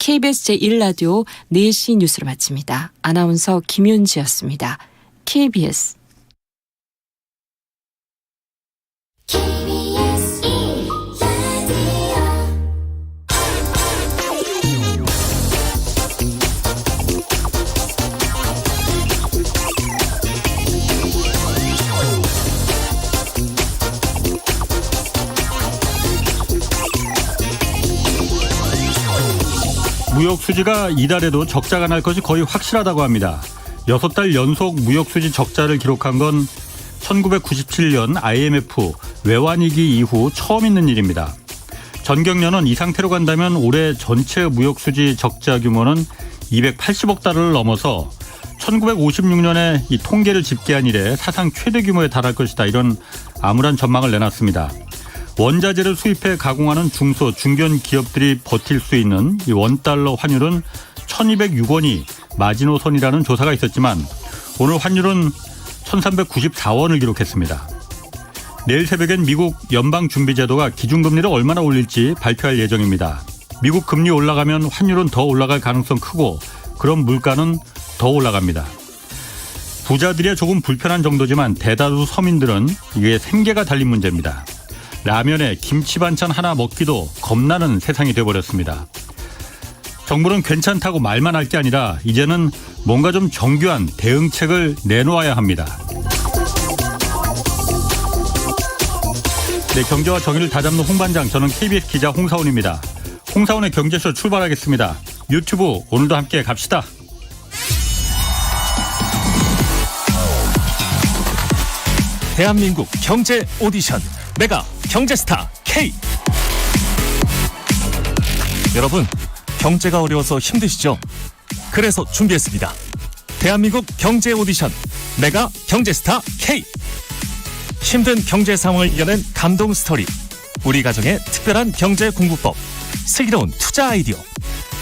KBS 제1라디오 4시 뉴스를 마칩니다. 아나운서 김윤지였습니다. KBS 무역 수지가 이달에도 적자가 날 것이 거의 확실하다고 합니다. 6달 연속 무역 수지 적자를 기록한 건 1997년 IMF 외환위기 이후 처음 있는 일입니다. 전경련은 이 상태로 간다면 올해 전체 무역 수지 적자 규모는 280억 달러를 넘어서 1956년에 이 통계를 집계한 이래 사상 최대 규모에 달할 것이다. 이런 암울한 전망을 내놨습니다. 원자재를 수입해 가공하는 중소, 중견 기업들이 버틸 수 있는 이 원달러 환율은 1206원이 마지노선이라는 조사가 있었지만 오늘 환율은 1394원을 기록했습니다. 내일 새벽엔 미국 연방준비제도가 기준금리를 얼마나 올릴지 발표할 예정입니다. 미국 금리 올라가면 환율은 더 올라갈 가능성 크고 그럼 물가는 더 올라갑니다. 부자들이야 조금 불편한 정도지만 대다수 서민들은 이게 생계가 달린 문제입니다. 라면에 김치 반찬 하나 먹기도 겁나는 세상이 되어버렸습니다. 정부는 괜찮다고 말만 할 게 아니라 이제는 뭔가 좀 정교한 대응책을 내놓아야 합니다. 네, 경제와 정의를 다잡는 홍반장, 저는 KBS 기자 홍사훈입니다. 홍사훈의 경제쇼 출발하겠습니다. 유튜브 오늘도 함께 갑시다. 대한민국 경제 오디션 메가 경제스타 K. 여러분, 경제가 어려워서 힘드시죠? 그래서 준비했습니다. 대한민국 경제 오디션 메가 경제스타 K. 힘든 경제 상황을 이겨낸 감동 스토리, 우리 가정의 특별한 경제 공부법, 슬기로운 투자 아이디어,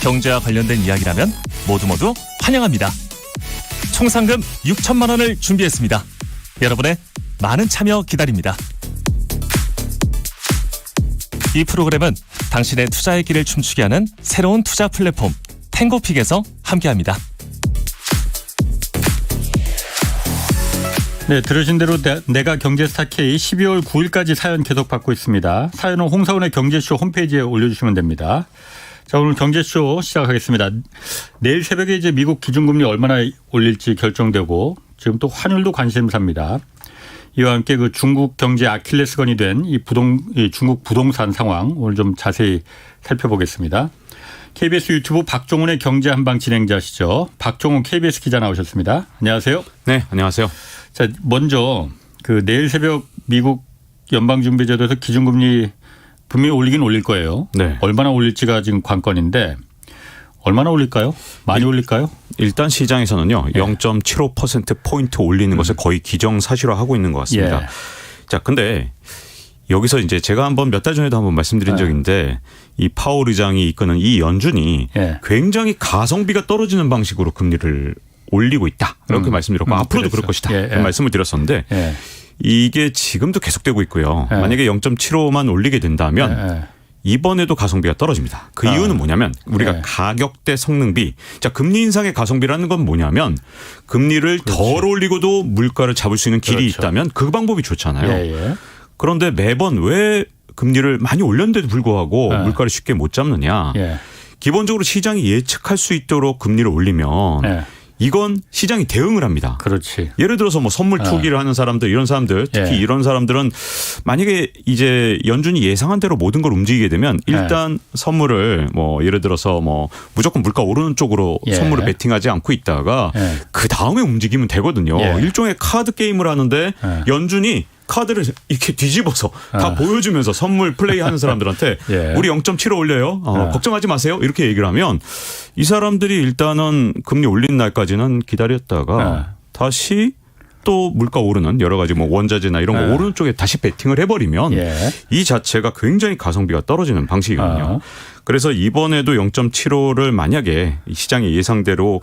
경제와 관련된 이야기라면 모두 환영합니다. 총 상금 6천만 원을 준비했습니다. 여러분의 많은 참여 기다립니다. 이 프로그램은 당신의 투자의 길을 춤추게 하는 새로운 투자 플랫폼 탱고픽에서 함께합니다. 네, 들으신 대로 내가 경제스타 K 12월 9일까지 사연 계속 받고 있습니다. 사연은 홍사훈의 경제쇼 홈페이지에 올려주시면 됩니다. 자, 오늘 경제쇼 시작하겠습니다. 내일 새벽에 이제 미국 기준금리 얼마나 올릴지 결정되고 지금 또 환율도 관심사입니다. 이와 함께 그 중국 경제 아킬레스건이 된 이 중국 부동산 상황 오늘 좀 자세히 살펴보겠습니다. KBS 유튜브 박종훈의 경제 한방 진행자시죠. 박종훈 KBS 기자 나오셨습니다. 안녕하세요. 네, 안녕하세요. 자, 먼저 그 내일 새벽 미국 연방준비제도에서 기준금리 분명히 올리긴 올릴 거예요. 네. 얼마나 올릴지가 지금 관건인데 얼마나 올릴까요? 많이 올릴까요? 일단 시장에서는요. 0.75%포인트 올리는 것을 거의 기정사실화하고 있는 것 같습니다. 예. 자, 근데 여기서 이제 제가 몇 달 전에도 한번 말씀드린 적인데 이 파월 의장이 이끄는 이 연준이 굉장히 가성비가 떨어지는 방식으로 금리를 올리고 있다. 이렇게 말씀드렸고 앞으로도 그럴 것이다. 그런 말씀을 드렸었는데 이게 지금도 계속되고 있고요. 만약에 0.75만 올리게 된다면 이번에도 가성비가 떨어집니다. 그 이유는 뭐냐면 우리가 가격 대 성능비. 자, 금리 인상의 가성비라는 건 뭐냐면 금리를 덜 올리고도 물가를 잡을 수 있는 길이 있다면 그 방법이 좋잖아요. 그런데 매번 왜 금리를 많이 올렸는데도 불구하고 물가를 쉽게 못 잡느냐. 기본적으로 시장이 예측할 수 있도록 금리를 올리면 이건 시장이 대응을 합니다. 그렇지. 예를 들어서 뭐 선물 투기를 하는 사람들, 이런 사람들, 특히 이런 사람들은 만약에 이제 연준이 예상한 대로 모든 걸 움직이게 되면 일단 선물을 뭐 예를 들어서 뭐 무조건 물가 오르는 쪽으로 선물을 베팅하지 않고 있다가 그 다음에 움직이면 되거든요. 일종의 카드 게임을 하는데 연준이 카드를 이렇게 뒤집어서 다 보여주면서 선물 플레이하는 사람들한테 우리 0.75 올려요. 걱정하지 마세요. 이렇게 얘기를 하면 이 사람들이 일단은 금리 올린 날까지는 기다렸다가 다시 또 물가 오르는 여러 가지 뭐 원자재나 이런 거 오르는 쪽에 다시 베팅을 해버리면 이 자체가 굉장히 가성비가 떨어지는 방식이거든요. 그래서 이번에도 0.75를 만약에 시장의 예상대로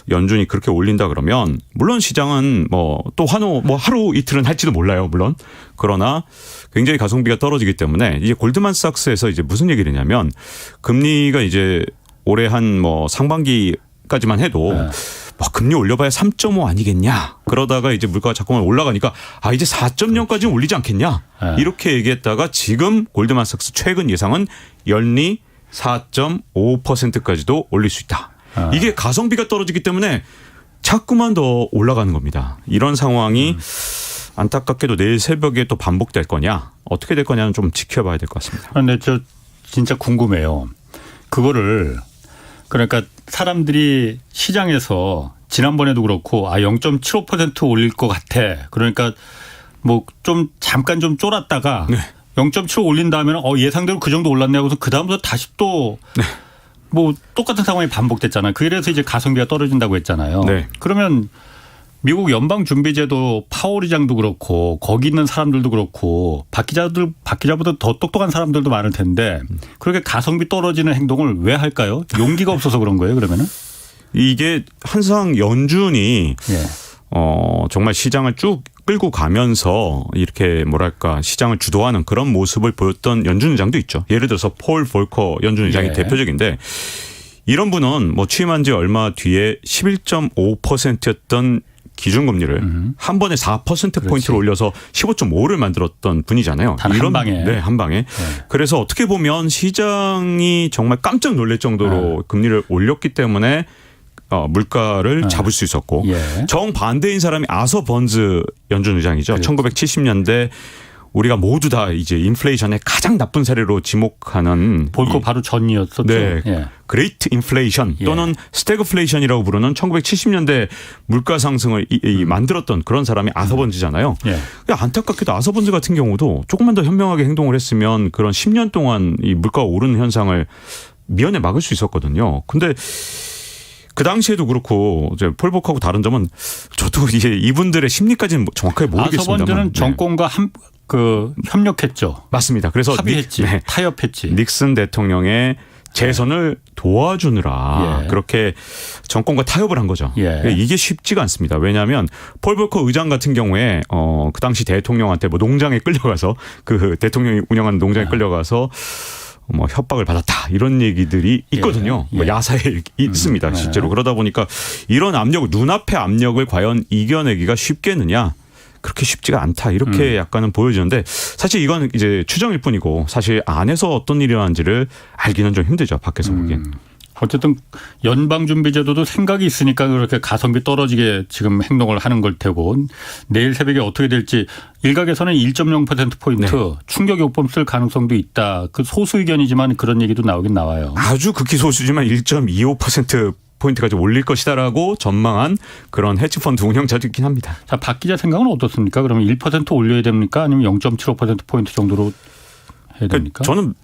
연준이 그렇게 올린다 그러면 물론 시장은 뭐 또 하루 이틀은 할지도 몰라요. 물론. 그러나 굉장히 가성비가 떨어지기 때문에 이제 골드만삭스에서 이제 무슨 얘기를 했냐면 금리가 이제 올해 한 뭐 상반기까지만 해도 뭐 금리 올려봐야 3.5 아니겠냐. 그러다가 이제 물가가 자꾸만 올라가니까 이제 4.0까지는 올리지 않겠냐. 이렇게 얘기했다가 지금 골드만삭스 최근 예상은 연리 4.5%까지도 올릴 수 있다. 이게 가성비가 떨어지기 때문에 자꾸만 더 올라가는 겁니다. 이런 상황이 안타깝게도 내일 새벽에 또 반복될 거냐, 어떻게 될 거냐는 좀 지켜봐야 될 것 같습니다. 그런데 저 진짜 궁금해요. 그거를 그러니까 사람들이 시장에서 지난번에도 그렇고 0.75% 올릴 것 같아. 그러니까 뭐 좀 잠깐 좀 쫄았다가 0.75 올린 다음에는 예상대로 그 정도 올랐네 하고서 그 다음부터 다시 또 뭐 똑같은 상황이 반복됐잖아요. 그래서 이제 가성비가 떨어진다고 했잖아요. 네. 그러면 미국 연방준비제도 파월 의장도 그렇고 거기 있는 사람들도 그렇고 박 기자보다 더 똑똑한 사람들도 많을 텐데 그렇게 가성비 떨어지는 행동을 왜 할까요? 용기가 없어서 그런 거예요, 그러면은? 이게 항상 연준이 정말 시장을 쭉 끌고 가면서 이렇게 뭐랄까 시장을 주도하는 그런 모습을 보였던 연준 의장도 있죠. 예를 들어서 폴 볼커 연준 의장이 대표적인데 이런 분은 뭐 취임한 지 얼마 뒤에 11.5%였던 기준금리를 한 번에 4%포인트를 올려서 15.5를 만들었던 분이잖아요. 단 한 방에. 네, 한 방에. 그래서 어떻게 보면 시장이 정말 깜짝 놀랄 정도로 금리를 올렸기 때문에 물가를 잡을 수 있었고 정반대인 사람이 아서 번즈 연준 의장이죠. 1970년대 우리가 모두 다 이제 인플레이션의 가장 나쁜 사례로 지목하는 볼거 바로 전이었었죠. 네. 그레이트 인플레이션 또는 스태그플레이션이라고 부르는 1970년대 물가 상승을 만들었던 그런 사람이 아서번즈잖아요. 안타깝게도 아서번즈 같은 경우도 조금만 더 현명하게 행동을 했으면 그런 10년 동안 이 물가가 오르는 현상을 미연에 막을 수 있었거든요. 근데 그 당시에도 그렇고 이제 폴복하고 다른 점은 저도 이제 이분들의 심리까지는 정확하게 모르겠습니다만. 아서번즈는 정권과 협력했죠. 맞습니다. 그래서 합의했지. 타협했지. 닉슨 대통령의 재선을 도와주느라 그렇게 정권과 타협을 한 거죠. 이게 쉽지가 않습니다. 왜냐하면 폴 볼커 의장 같은 경우에 그 당시 대통령한테 뭐 농장에 끌려가서 그 대통령이 운영하는 농장에 끌려가서 뭐 협박을 받았다 이런 얘기들이 있거든요. 뭐 야사에 있습니다. 실제로. 그러다 보니까 이런 압력, 눈앞의 압력을 과연 이겨내기가 쉽겠느냐. 그렇게 쉽지가 않다. 이렇게 약간은 보여지는데 사실 이건 이제 추정일 뿐이고 사실 안에서 어떤 일이 일어나는지를 알기는 좀 힘들죠. 밖에서 보기엔. 어쨌든 연방준비제도도 생각이 있으니까 그렇게 가성비 떨어지게 지금 행동을 하는 걸 테고 내일 새벽에 어떻게 될지 일각에서는 1.0%포인트 충격 요법 쓸 가능성도 있다. 그 소수 의견이지만 그런 얘기도 나오긴 나와요. 아주 극히 소수지만 1.25%포인트까지 올릴 것이다라고 전망한 그런 헤지펀드 운영자도 있긴 합니다. 자, 박 기자 생각은 어떻습니까? 그러면 1% 올려야 됩니까? 아니면 0.75%포인트 정도로 해야 됩니까? 저는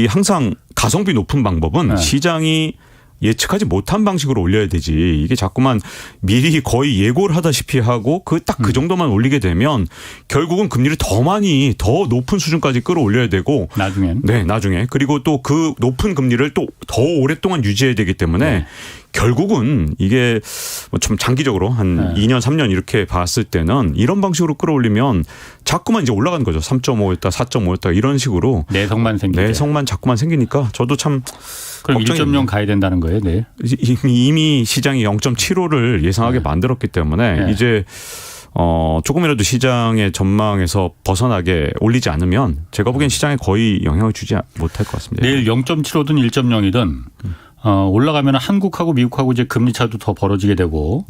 항상 가성비 높은 방법은 시장이 예측하지 못한 방식으로 올려야 되지. 이게 자꾸만 미리 거의 예고를 하다시피 하고 딱 그 정도만 올리게 되면 결국은 금리를 더 높은 수준까지 끌어올려야 되고 나중엔. 네, 나중에. 그리고 또 그 높은 금리를 또 더 오랫동안 유지해야 되기 때문에 결국은 이게 좀 장기적으로 한 2년, 3년 이렇게 봤을 때는 이런 방식으로 끌어올리면 자꾸만 이제 올라가는 거죠. 3.5였다, 4.5였다 이런 식으로. 내성만 생기죠. 내성만 자꾸만 생기니까 저도 참 그럼 1.0 가야 된다는 거예요, 네. 이미 시장이 0.75를 예상하게 만들었기 때문에 이제 조금이라도 시장의 전망에서 벗어나게 올리지 않으면 제가 보기엔 시장에 거의 영향을 주지 못할 것 같습니다. 내일 0.75든 1.0이든 올라가면 한국하고 미국하고 이제 금리 차도 더 벌어지게 되고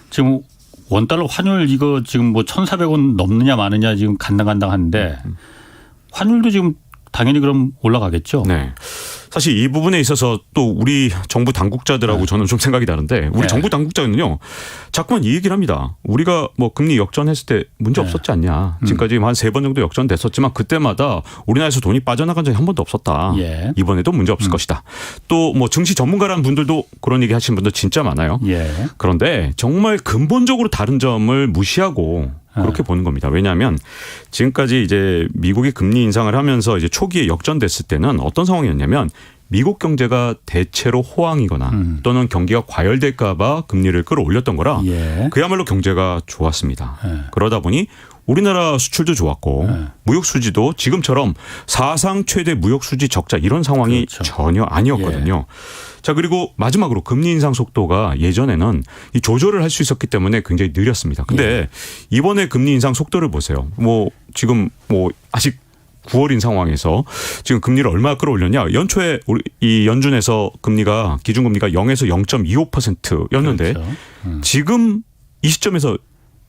지금 원달러 환율 이거 지금 뭐 1,400원 넘느냐 마느냐 지금 간당간당한데 환율도 지금 당연히 그럼 올라가겠죠. 네. 사실 이 부분에 있어서 또 우리 정부 당국자들하고 저는 좀 생각이 다른데 우리 정부 당국자는요 자꾸만 이 얘기를 합니다. 우리가 뭐 금리 역전했을 때 문제 없었지 않냐. 지금까지 한 3번 정도 역전됐었지만 그때마다 우리나라에서 돈이 빠져나간 적이 한 번도 없었다. 이번에도 문제 없을 것이다. 또 뭐 증시 전문가라는 분들도 그런 얘기 하시는 분들 진짜 많아요. 그런데 정말 근본적으로 다른 점을 무시하고 그렇게 보는 겁니다. 왜냐하면 지금까지 이제 미국이 금리 인상을 하면서 이제 초기에 역전됐을 때는 어떤 상황이었냐면 미국 경제가 대체로 호황이거나 또는 경기가 과열될까 봐 금리를 끌어올렸던 거라 그야말로 경제가 좋았습니다. 그러다 보니 우리나라 수출도 좋았고 무역 수지도 지금처럼 사상 최대 무역 수지 적자 이런 상황이 그렇죠. 전혀 아니었거든요. 자, 그리고 마지막으로 금리 인상 속도가 예전에는 이 조절을 할 수 있었기 때문에 굉장히 느렸습니다. 근데 이번에 금리 인상 속도를 보세요. 뭐 지금 뭐 아직 9월인 상황에서 지금 금리를 얼마 끌어올렸냐. 연초에 우리 이 연준에서 금리가 기준금리가 0에서 0.25%였는데 그렇죠. 지금 이 시점에서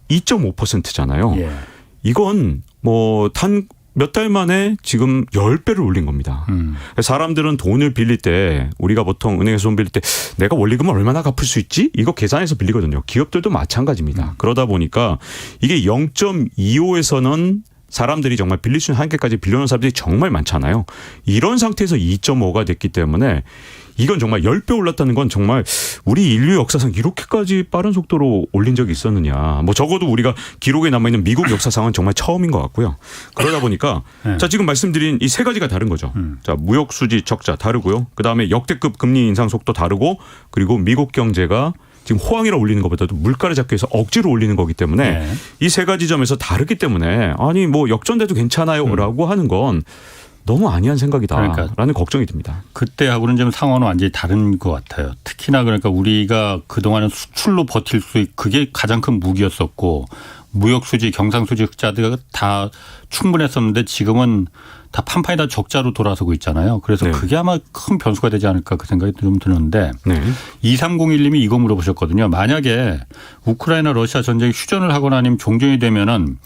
2.5%잖아요. 예. 이건 뭐 단 몇 달 만에 지금 10배를 올린 겁니다. 사람들은 돈을 빌릴 때 우리가 보통 은행에서 돈 빌릴 때 내가 원리금을 얼마나 갚을 수 있지? 이거 계산해서 빌리거든요. 기업들도 마찬가지입니다. 그러다 보니까 이게 0.25에서는 사람들이 정말 빌릴 수 있는 한계까지 빌려놓은 사람들이 정말 많잖아요. 이런 상태에서 2.5가 됐기 때문에 이건 정말 10배 올랐다는 건 정말 우리 인류 역사상 이렇게까지 빠른 속도로 올린 적이 있었느냐. 뭐 적어도 우리가 기록에 남아있는 미국 역사상은 정말 처음인 것 같고요. 그러다 보니까 자, 지금 말씀드린 이 세 가지가 다른 거죠. 자, 무역 수지 적자 다르고요. 그다음에 역대급 금리 인상 속도 다르고 그리고 미국 경제가 지금 호황이라 올리는 것보다도 물가를 잡기 위해서 억지로 올리는 거기 때문에 이 세 가지 점에서 다르기 때문에 아니 뭐 역전돼도 괜찮아요라고 하는 건 너무 아니한 생각이다라는 걱정이 듭니다. 그때하고는 좀 상황은 완전히 다른 것 같아요. 특히나 그러니까 우리가 그동안은 수출로 버틸 수 있고 그게 가장 큰 무기였었고 무역 수지, 경상 수지 흑자가 다 충분했었는데 지금은 다 판판이 다 적자로 돌아서고 있잖아요. 그래서 그게 아마 큰 변수가 되지 않을까 그 생각이 좀 드는데 2301님이 이거 물어보셨거든요. 만약에 우크라이나 러시아 전쟁이 휴전을 하거나 아니면 종전이 되면은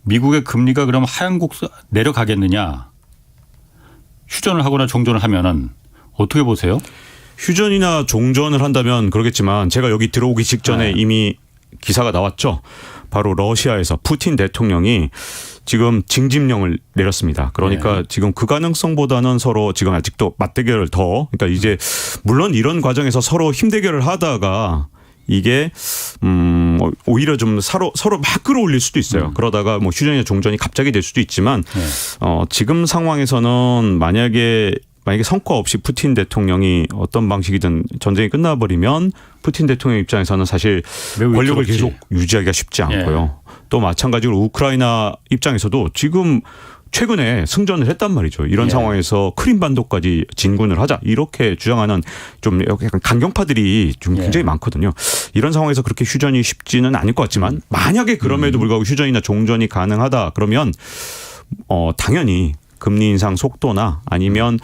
미국의 금리가 그럼 하향 곡선 내려가겠느냐. 휴전을 하거나 종전을 하면은 어떻게 보세요? 휴전이나 종전을 한다면 그러겠지만 제가 여기 들어오기 직전에 이미 기사가 나왔죠. 바로 러시아에서 푸틴 대통령이 지금 징집령을 내렸습니다. 그러니까 지금 그 가능성보다는 서로 지금 아직도 맞대결을 그러니까 이제 물론 이런 과정에서 서로 힘대결을 하다가 이게 오히려 좀 서로 막 끌어올릴 수도 있어요. 그러다가 뭐 휴전이나 종전이 갑자기 될 수도 있지만 지금 상황에서는 만약에 성과 없이 푸틴 대통령이 어떤 방식이든 전쟁이 끝나버리면 푸틴 대통령 입장에서는 사실 권력을 계속 유지하기가 쉽지 않고요. 또 마찬가지로 우크라이나 입장에서도 지금 최근에 승전을 했단 말이죠. 이런 상황에서 크림반도까지 진군을 하자 이렇게 주장하는 좀 약간 강경파들이 좀 굉장히 많거든요. 이런 상황에서 그렇게 휴전이 쉽지는 않을 것 같지만 만약에 그럼에도 불구하고 휴전이나 종전이 가능하다 그러면 당연히 금리 인상 속도나 아니면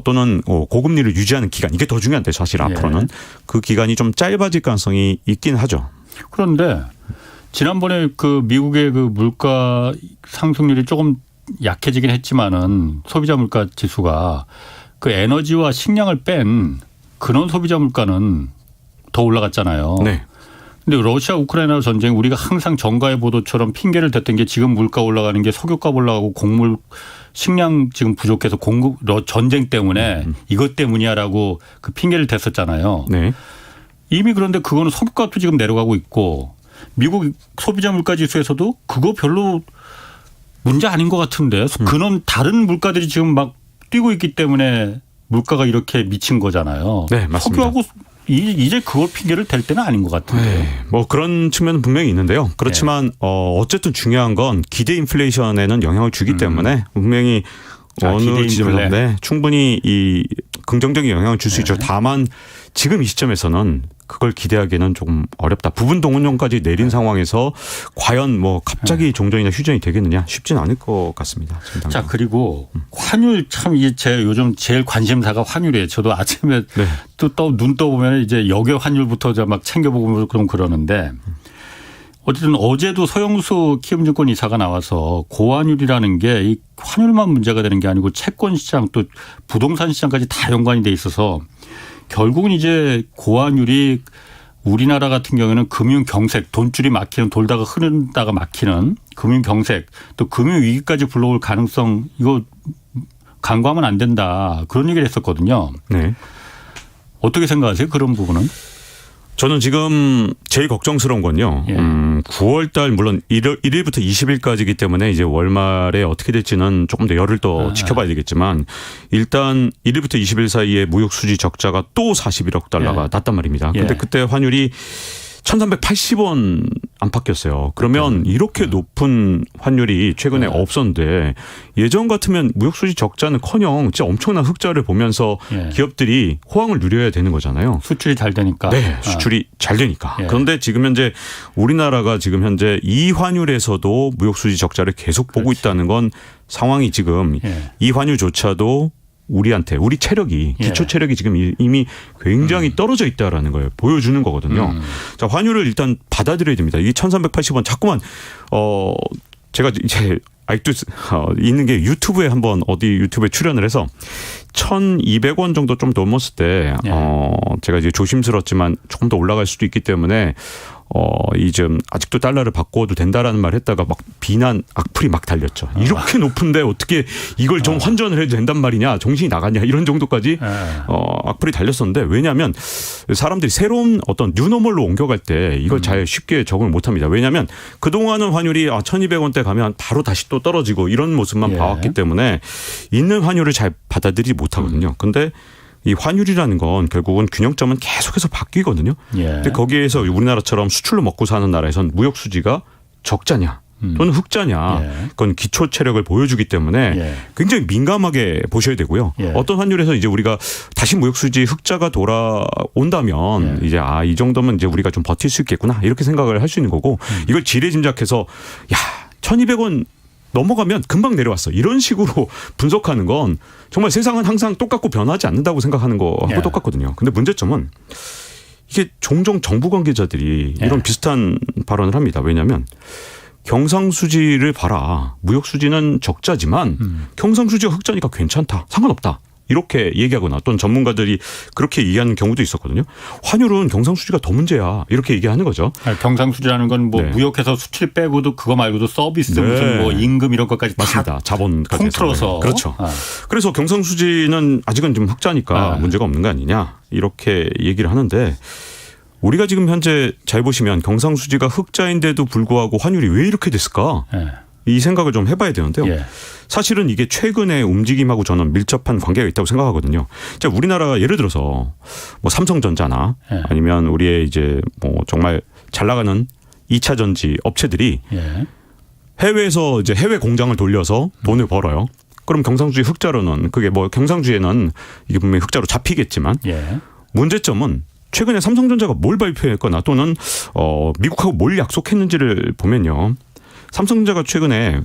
또는 고금리를 유지하는 기간 이게 더 중요한데 사실 앞으로는 그 기간이 좀 짧아질 가능성이 있긴 하죠. 그런데 지난번에 그 미국의 그 물가 상승률이 조금 약해지긴 했지만은 소비자 물가 지수가 그 에너지와 식량을 뺀 근원 소비자 물가는 더 올라갔잖아요. 네. 근데 러시아 우크라이나 전쟁 우리가 항상 정가의 보도처럼 핑계를 댔던 게 지금 물가 올라가는 게 석유값 올라가고 곡물 식량 지금 부족해서 공급 전쟁 때문에 이것 때문이야라고 그 핑계를 댔었잖아요. 네. 이미 그런데 그거는 석유값도 지금 내려가고 있고 미국 소비자 물가 지수에서도 그거 별로 문제 아닌 것 같은데 그런 다른 물가들이 지금 막 뛰고 있기 때문에 물가가 이렇게 미친 거잖아요. 네, 맞습니다. 석유하고 이제 그걸 핑계를 댈 때는 아닌 것 같은데요. 뭐 그런 측면은 분명히 있는데요. 그렇지만 어쨌든 중요한 건 기대 인플레이션에는 영향을 주기 때문에 분명히 어느 지점에서 충분히 이 긍정적인 영향을 줄 수 있죠. 다만 지금 이 시점에서는 그걸 기대하기는 조금 어렵다. 부분 동원령까지 내린 상황에서 과연 뭐 갑자기 종전이나 휴전이 되겠느냐 쉽지는 않을 것 같습니다. 자, 그리고 환율 참 이게 제 요즘 제일 관심사가 환율이에요. 저도 아침에 또 눈 떠보면 이제 역외 환율부터 막 챙겨보고 그럼 그러는데 어쨌든 어제도 서영수 키움증권 이사가 나와서 고환율이라는 게 이 환율만 문제가 되는 게 아니고 채권 시장 또 부동산 시장까지 다 연관이 돼 있어서 결국은 이제 고환율이 우리나라 같은 경우에는 금융 경색, 돈줄이 막히는 돌다가 흐른다가 막히는 금융 경색 또 금융 위기까지 불러올 가능성 이거 간과하면 안 된다. 그런 얘기를 했었거든요. 네. 어떻게 생각하세요? 그런 부분은? 저는 지금 제일 걱정스러운 건요. 9월 달 물론 1일부터 20일까지이기 때문에 이제 월말에 어떻게 될지는 조금 더 열흘 더 지켜봐야 되겠지만 일단 1일부터 20일 사이에 무역 수지 적자가 또 41억 달러가 났단 말입니다. 그런데 그때 환율이 1380원 안 바뀌었어요. 그러면 이렇게 높은 환율이 최근에 없었는데 예전 같으면 무역수지 적자는커녕 진짜 엄청난 흑자를 보면서 기업들이 호황을 누려야 되는 거잖아요. 수출이 잘 되니까. 네, 수출이 잘 되니까. 그런데 지금 현재 우리나라가 지금 현재 이 환율에서도 무역수지 적자를 계속 보고 있다는 건 상황이 지금 이 환율조차도 우리한테 우리 체력이 기초 체력이 지금 이미 굉장히 떨어져 있다라는 걸 보여주는 거거든요. 자, 환율을 일단 받아들여야 됩니다. 이게 1,380원 자꾸만 제가 이제 아직도 있는 게 유튜브에 한번 어디 유튜브에 출연을 해서 1,200원 정도 좀 넘었을 때 제가 이제 조심스럽지만 조금 더 올라갈 수도 있기 때문에 이제 아직도 달러를 바꿔도 된다라는 말 했다가 막 비난 악플이 막 달렸죠. 이렇게 높은데 어떻게 이걸 좀 환전을 해도 된단 말이냐, 정신이 나갔냐 이런 정도까지 악플이 달렸었는데 왜냐하면 사람들이 새로운 어떤 뉴노멀로 옮겨갈 때 이걸 잘 쉽게 적응을 못합니다. 왜냐하면 그동안은 환율이 1,200원대 가면 바로 다시 또 떨어지고 이런 모습만 봐왔기 때문에 있는 환율을 잘 받아들이지 못하거든요. 근데 이 환율이라는 건 결국은 균형점은 계속해서 바뀌거든요. 근데 거기에서 우리나라처럼 수출로 먹고 사는 나라에선 무역 수지가 적자냐 또는 흑자냐 그건 기초 체력을 보여주기 때문에 굉장히 민감하게 보셔야 되고요. 어떤 환율에서 이제 우리가 다시 무역 수지 흑자가 돌아온다면 이제 이 정도면 이제 우리가 좀 버틸 수 있겠구나 이렇게 생각을 할 수 있는 거고 이걸 지레짐작해서 1,200원 넘어가면 금방 내려왔어. 이런 식으로 분석하는 건 정말 세상은 항상 똑같고 변하지 않는다고 생각하는 거하고 똑같거든요. 근데 문제점은 이게 종종 정부 관계자들이 이런 비슷한 발언을 합니다. 왜냐하면 경상수지를 봐라. 무역수지는 적자지만 경상수지가 흑자니까 괜찮다. 상관없다. 이렇게 얘기하거나 또는 전문가들이 그렇게 얘기하는 경우도 있었거든요. 환율은 경상수지가 더 문제야. 이렇게 얘기하는 거죠. 경상수지라는 건 뭐 무역해서 수출 빼고도 그거 말고도 서비스 무슨 뭐 임금 이런 것까지 맞습니다. 자본까지 통틀어서. 그렇죠. 그래서 경상수지는 아직은 좀 흑자니까 문제가 없는 거 아니냐. 이렇게 얘기를 하는데 우리가 지금 현재 잘 보시면 경상수지가 흑자인데도 불구하고 환율이 왜 이렇게 됐을까? 이 생각을 좀 해봐야 되는데요. 사실은 이게 최근의 움직임하고 저는 밀접한 관계가 있다고 생각하거든요. 자, 우리나라가 예를 들어서 뭐 삼성전자나 아니면 우리의 이제 뭐 정말 잘 나가는 2차 전지 업체들이 해외에서 이제 해외 공장을 돌려서 돈을 벌어요. 그럼 경상수지 흑자로는 그게 뭐 경상주에는 이게 분명히 흑자로 잡히겠지만 문제점은 최근에 삼성전자가 뭘 발표했거나 또는 미국하고 뭘 약속했는지를 보면요. 삼성전자가 최근에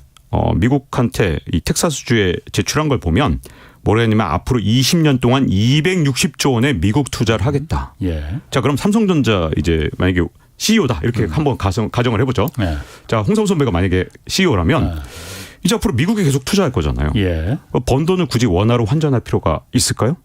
미국한테 이 텍사스주에 제출한 걸 보면 뭐라 했냐면 앞으로 20년 동안 260조 원의 미국 투자를 하겠다. 자, 그럼 삼성전자 이제 만약에 CEO다 이렇게 한번 가정을 해보죠. 자, 홍사훈 선배가 만약에 CEO라면 이제 앞으로 미국에 계속 투자할 거잖아요. 번 돈을 굳이 원화로 환전할 필요가 있을까요?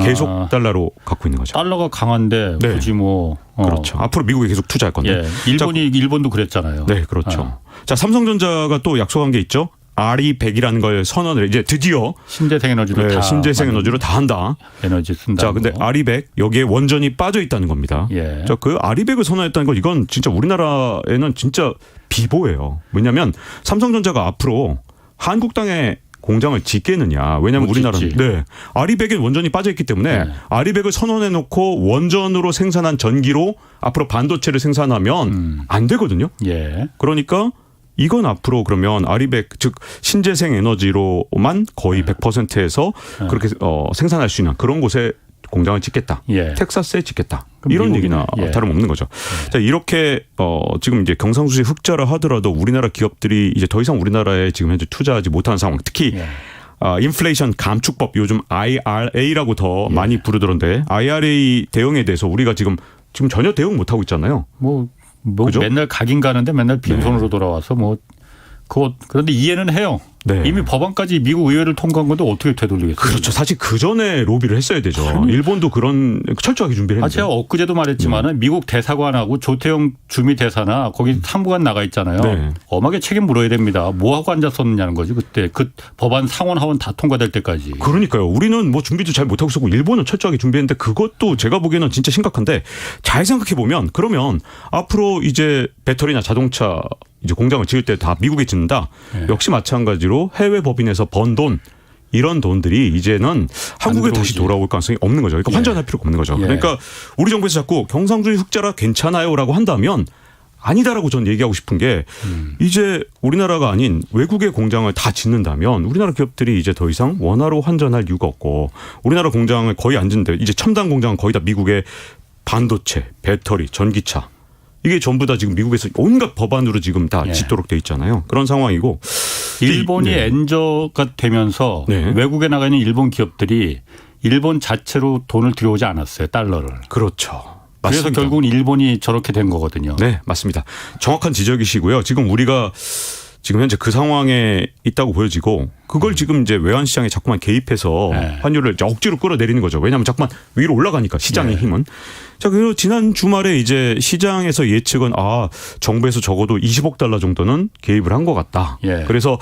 계속 달러로 갖고 있는 거죠. 달러가 강한데 굳이 뭐 그렇죠. 앞으로 미국에 계속 투자할 건데. 일본도 그랬잖아요. 네, 그렇죠. 자, 삼성전자가 또 약속한 게 있죠. RE100이라는 걸 선언을 이제 드디어 신재생에너지로 다 신재생에너지로 다 한다. 에너지 쓴다. 자, 근데 RE100 여기에 원전이 빠져 있다는 겁니다. 자, 그 RE100을 선언했다는 건 이건 진짜 우리나라에는 진짜 비보예요. 왜냐하면 삼성전자가 앞으로 한국 땅에 공장을 짓겠느냐. 왜냐하면 우리나라는 RE100에 원전이 빠져있기 때문에 RE100을 선언해놓고 원전으로 생산한 전기로 앞으로 반도체를 생산하면 안 되거든요. 그러니까 이건 앞으로 그러면 RE100 즉 신재생 에너지로만 거의 100%에서 그렇게 생산할 수 있는 그런 곳에 공장을 짓겠다. 텍사스에 짓겠다. 이런 얘기나 다름없는 거죠. 자, 이렇게 지금 이제 경상수지 흑자라 하더라도 우리나라 기업들이 이제 더 이상 우리나라에 지금 현재 투자하지 못하는 상황. 특히 인플레이션 감축법 요즘 IRA라고 더 많이 부르던데 IRA 대응에 대해서 우리가 지금 전혀 대응 못 하고 있잖아요. 뭐 그죠? 맨날 가긴 가는데 맨날 빈손으로 돌아와서 뭐 그런데 이해는 해요. 이미 법안까지 미국 의회를 통과한 건데 어떻게 되돌리겠어요? 그렇죠. 사실 그 전에 로비를 했어야 되죠. 일본도 그런 철저하게 준비를 했는데. 제가 엊그제도 말했지만 미국 대사관하고 조태용 주미 대사나 거기 사무관 나가 있잖아요. 엄하게 책임 물어야 됩니다. 뭐 하고 앉았었느냐는 거지 그때 그 법안 상원 하원 다 통과될 때까지. 그러니까요. 우리는 뭐 준비도 잘 못하고 있었고 일본은 철저하게 준비했는데 그것도 제가 보기에는 진짜 심각한데 잘 생각해 보면 그러면 앞으로 이제 배터리나 자동차 이제 공장을 지을 때 다 미국에 짓는다. 역시 마찬가지로 해외 법인에서 번 돈 이런 돈들이 이제는 한국에 다시 돌아올 가능성이 없는 거죠. 그러니까 환전할 필요가 없는 거죠. 그러니까 우리 정부에서 자꾸 경상수지 흑자라 괜찮아요라고 한다면 아니다라고 전 얘기하고 싶은 게 이제 우리나라가 아닌 외국의 공장을 다 짓는다면 우리나라 기업들이 이제 더 이상 원화로 환전할 이유가 없고 우리나라 공장을 거의 안 짓는데 이제 첨단 공장은 거의 다 미국의 반도체, 배터리, 전기차 이게 전부 다 지금 미국에서 온갖 법안으로 지금 다 짓도록 돼 있잖아요. 그런 상황이고 일본이 엔저가 되면서 외국에 나가 있는 일본 기업들이 일본 자체로 돈을 들여오지 않았어요. 달러를. 그렇죠. 그래서 맞습니다. 결국은 일본이 저렇게 된 거거든요. 네, 맞습니다. 정확한 지적이시고요. 지금 우리가 지금 현재 그 상황에 있다고 보여지고 그걸 지금 이제 외환 시장에 자꾸만 개입해서 환율을 억지로 끌어내리는 거죠. 왜냐하면 자꾸만 위로 올라가니까 시장의 힘은. 자, 그리고 지난 주말에 이제 시장에서 예측은 정부에서 적어도 20억 달러 정도는 개입을 한 것 같다. 그래서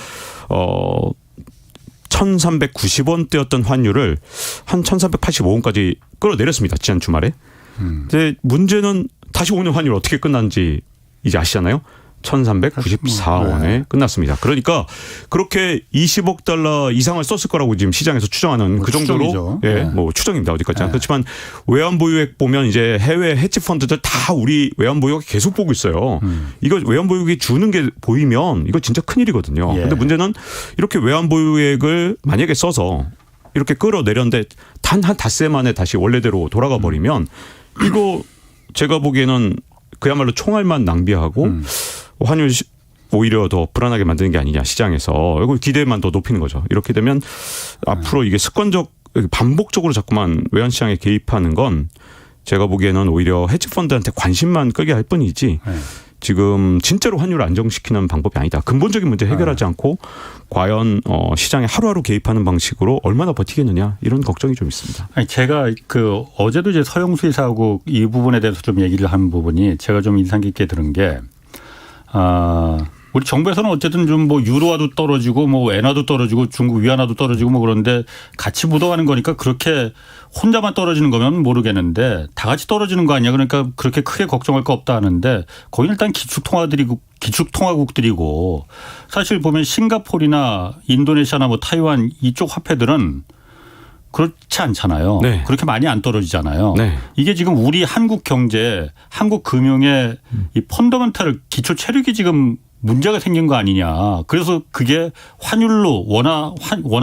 1,390원대였던 환율을 한 1,385원까지 끌어내렸습니다. 지난 주말에. 근데 문제는 다시 오는 환율 어떻게 끝났는지 이제 아시잖아요. 1,394원에 끝났습니다. 그러니까 그렇게 20억 달러 이상을 썼을 거라고 지금 시장에서 추정하는 그 정도로 뭐 추정입니다. 어디까지. 그렇지만 외환 보유액 보면 이제 해외 헤지 펀드들 다 우리 외환 보유액 계속 보고 있어요. 이거 외환 보유액이 주는 게 보이면 이거 진짜 큰일이거든요. 근데 문제는 이렇게 외환 보유액을 만약에 써서 이렇게 끌어내렸는데 단 한 닷새 만에 다시 원래대로 돌아가 버리면 이거 제가 보기에는 그야말로 총알만 낭비하고 환율 오히려 더 불안하게 만드는 게 아니냐 시장에서 이거 기대만 더 높이는 거죠. 이렇게 되면 앞으로 이게 습관적 반복적으로 자꾸만 외환 시장에 개입하는 건 제가 보기에는 오히려 헤지펀드한테 관심만 끄게 할 뿐이지 지금 진짜로 환율을 안정시키는 방법이 아니다. 근본적인 문제 해결하지 않고 과연 시장에 하루하루 개입하는 방식으로 얼마나 버티겠느냐 이런 걱정이 좀 있습니다. 아니 제가 그 어제도 이제 서영수 이사하고 이 부분에 대해서 좀 얘기를 한 부분이 제가 좀 인상 깊게 들은 게 우리 정부에서는 어쨌든 좀 뭐 유로화도 떨어지고 뭐 엔화도 떨어지고 중국 위안화도 떨어지고 뭐 그런데 같이 묻어가는 거니까 그렇게 혼자만 떨어지는 거면 모르겠는데 다 같이 떨어지는 거 아니야. 그러니까 그렇게 크게 걱정할 거 없다 하는데 거기 일단 기축통화국들이고 사실 보면 싱가포르나 인도네시아나 뭐 타이완 이쪽 화폐들은 그렇지 않잖아요. 그렇게 많이 안 떨어지잖아요. 이게 지금 우리 한국 경제, 한국 금융의 이 펀더멘탈 기초 체력이 지금 문제가 생긴 거 아니냐. 그래서 그게 환율로 원화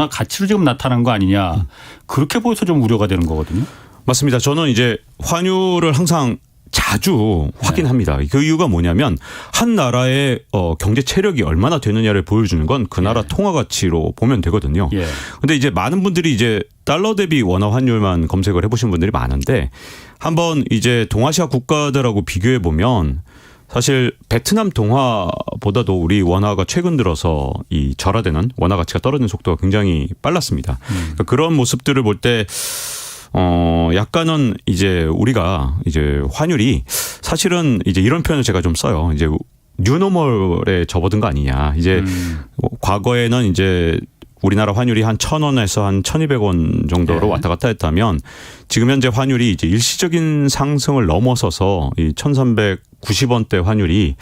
가치로 지금 나타난 거 아니냐. 그렇게 보여서 좀 우려가 되는 거거든요. 맞습니다. 저는 이제 환율을 항상 자주 확인합니다. 그 이유가 뭐냐면 한 나라의 경제 체력이 얼마나 되느냐를 보여주는 건 그 나라 통화 가치로 보면 되거든요. 그런데 이제 많은 분들이 이제 달러 대비 원화 환율만 검색을 해보신 분들이 많은데 한번 이제 동아시아 국가들하고 비교해 보면 사실 베트남 동화보다도 우리 원화가 최근 들어서 이 절하되는 원화 가치가 떨어지는 속도가 굉장히 빨랐습니다. 그러니까 그런 모습들을 볼 때 약간은 이제 우리가 이제 환율이 사실은 이제 이런 표현을 제가 좀 써요. 이제 뉴노멀에 접어든 거 아니냐. 이제 과거에는 이제 우리나라 환율이 한 1,000원에서 한 1,200원 정도로 왔다 갔다 했다면 지금 현재 환율이 이제 일시적인 상승을 넘어서서 이 1,390원대 환율이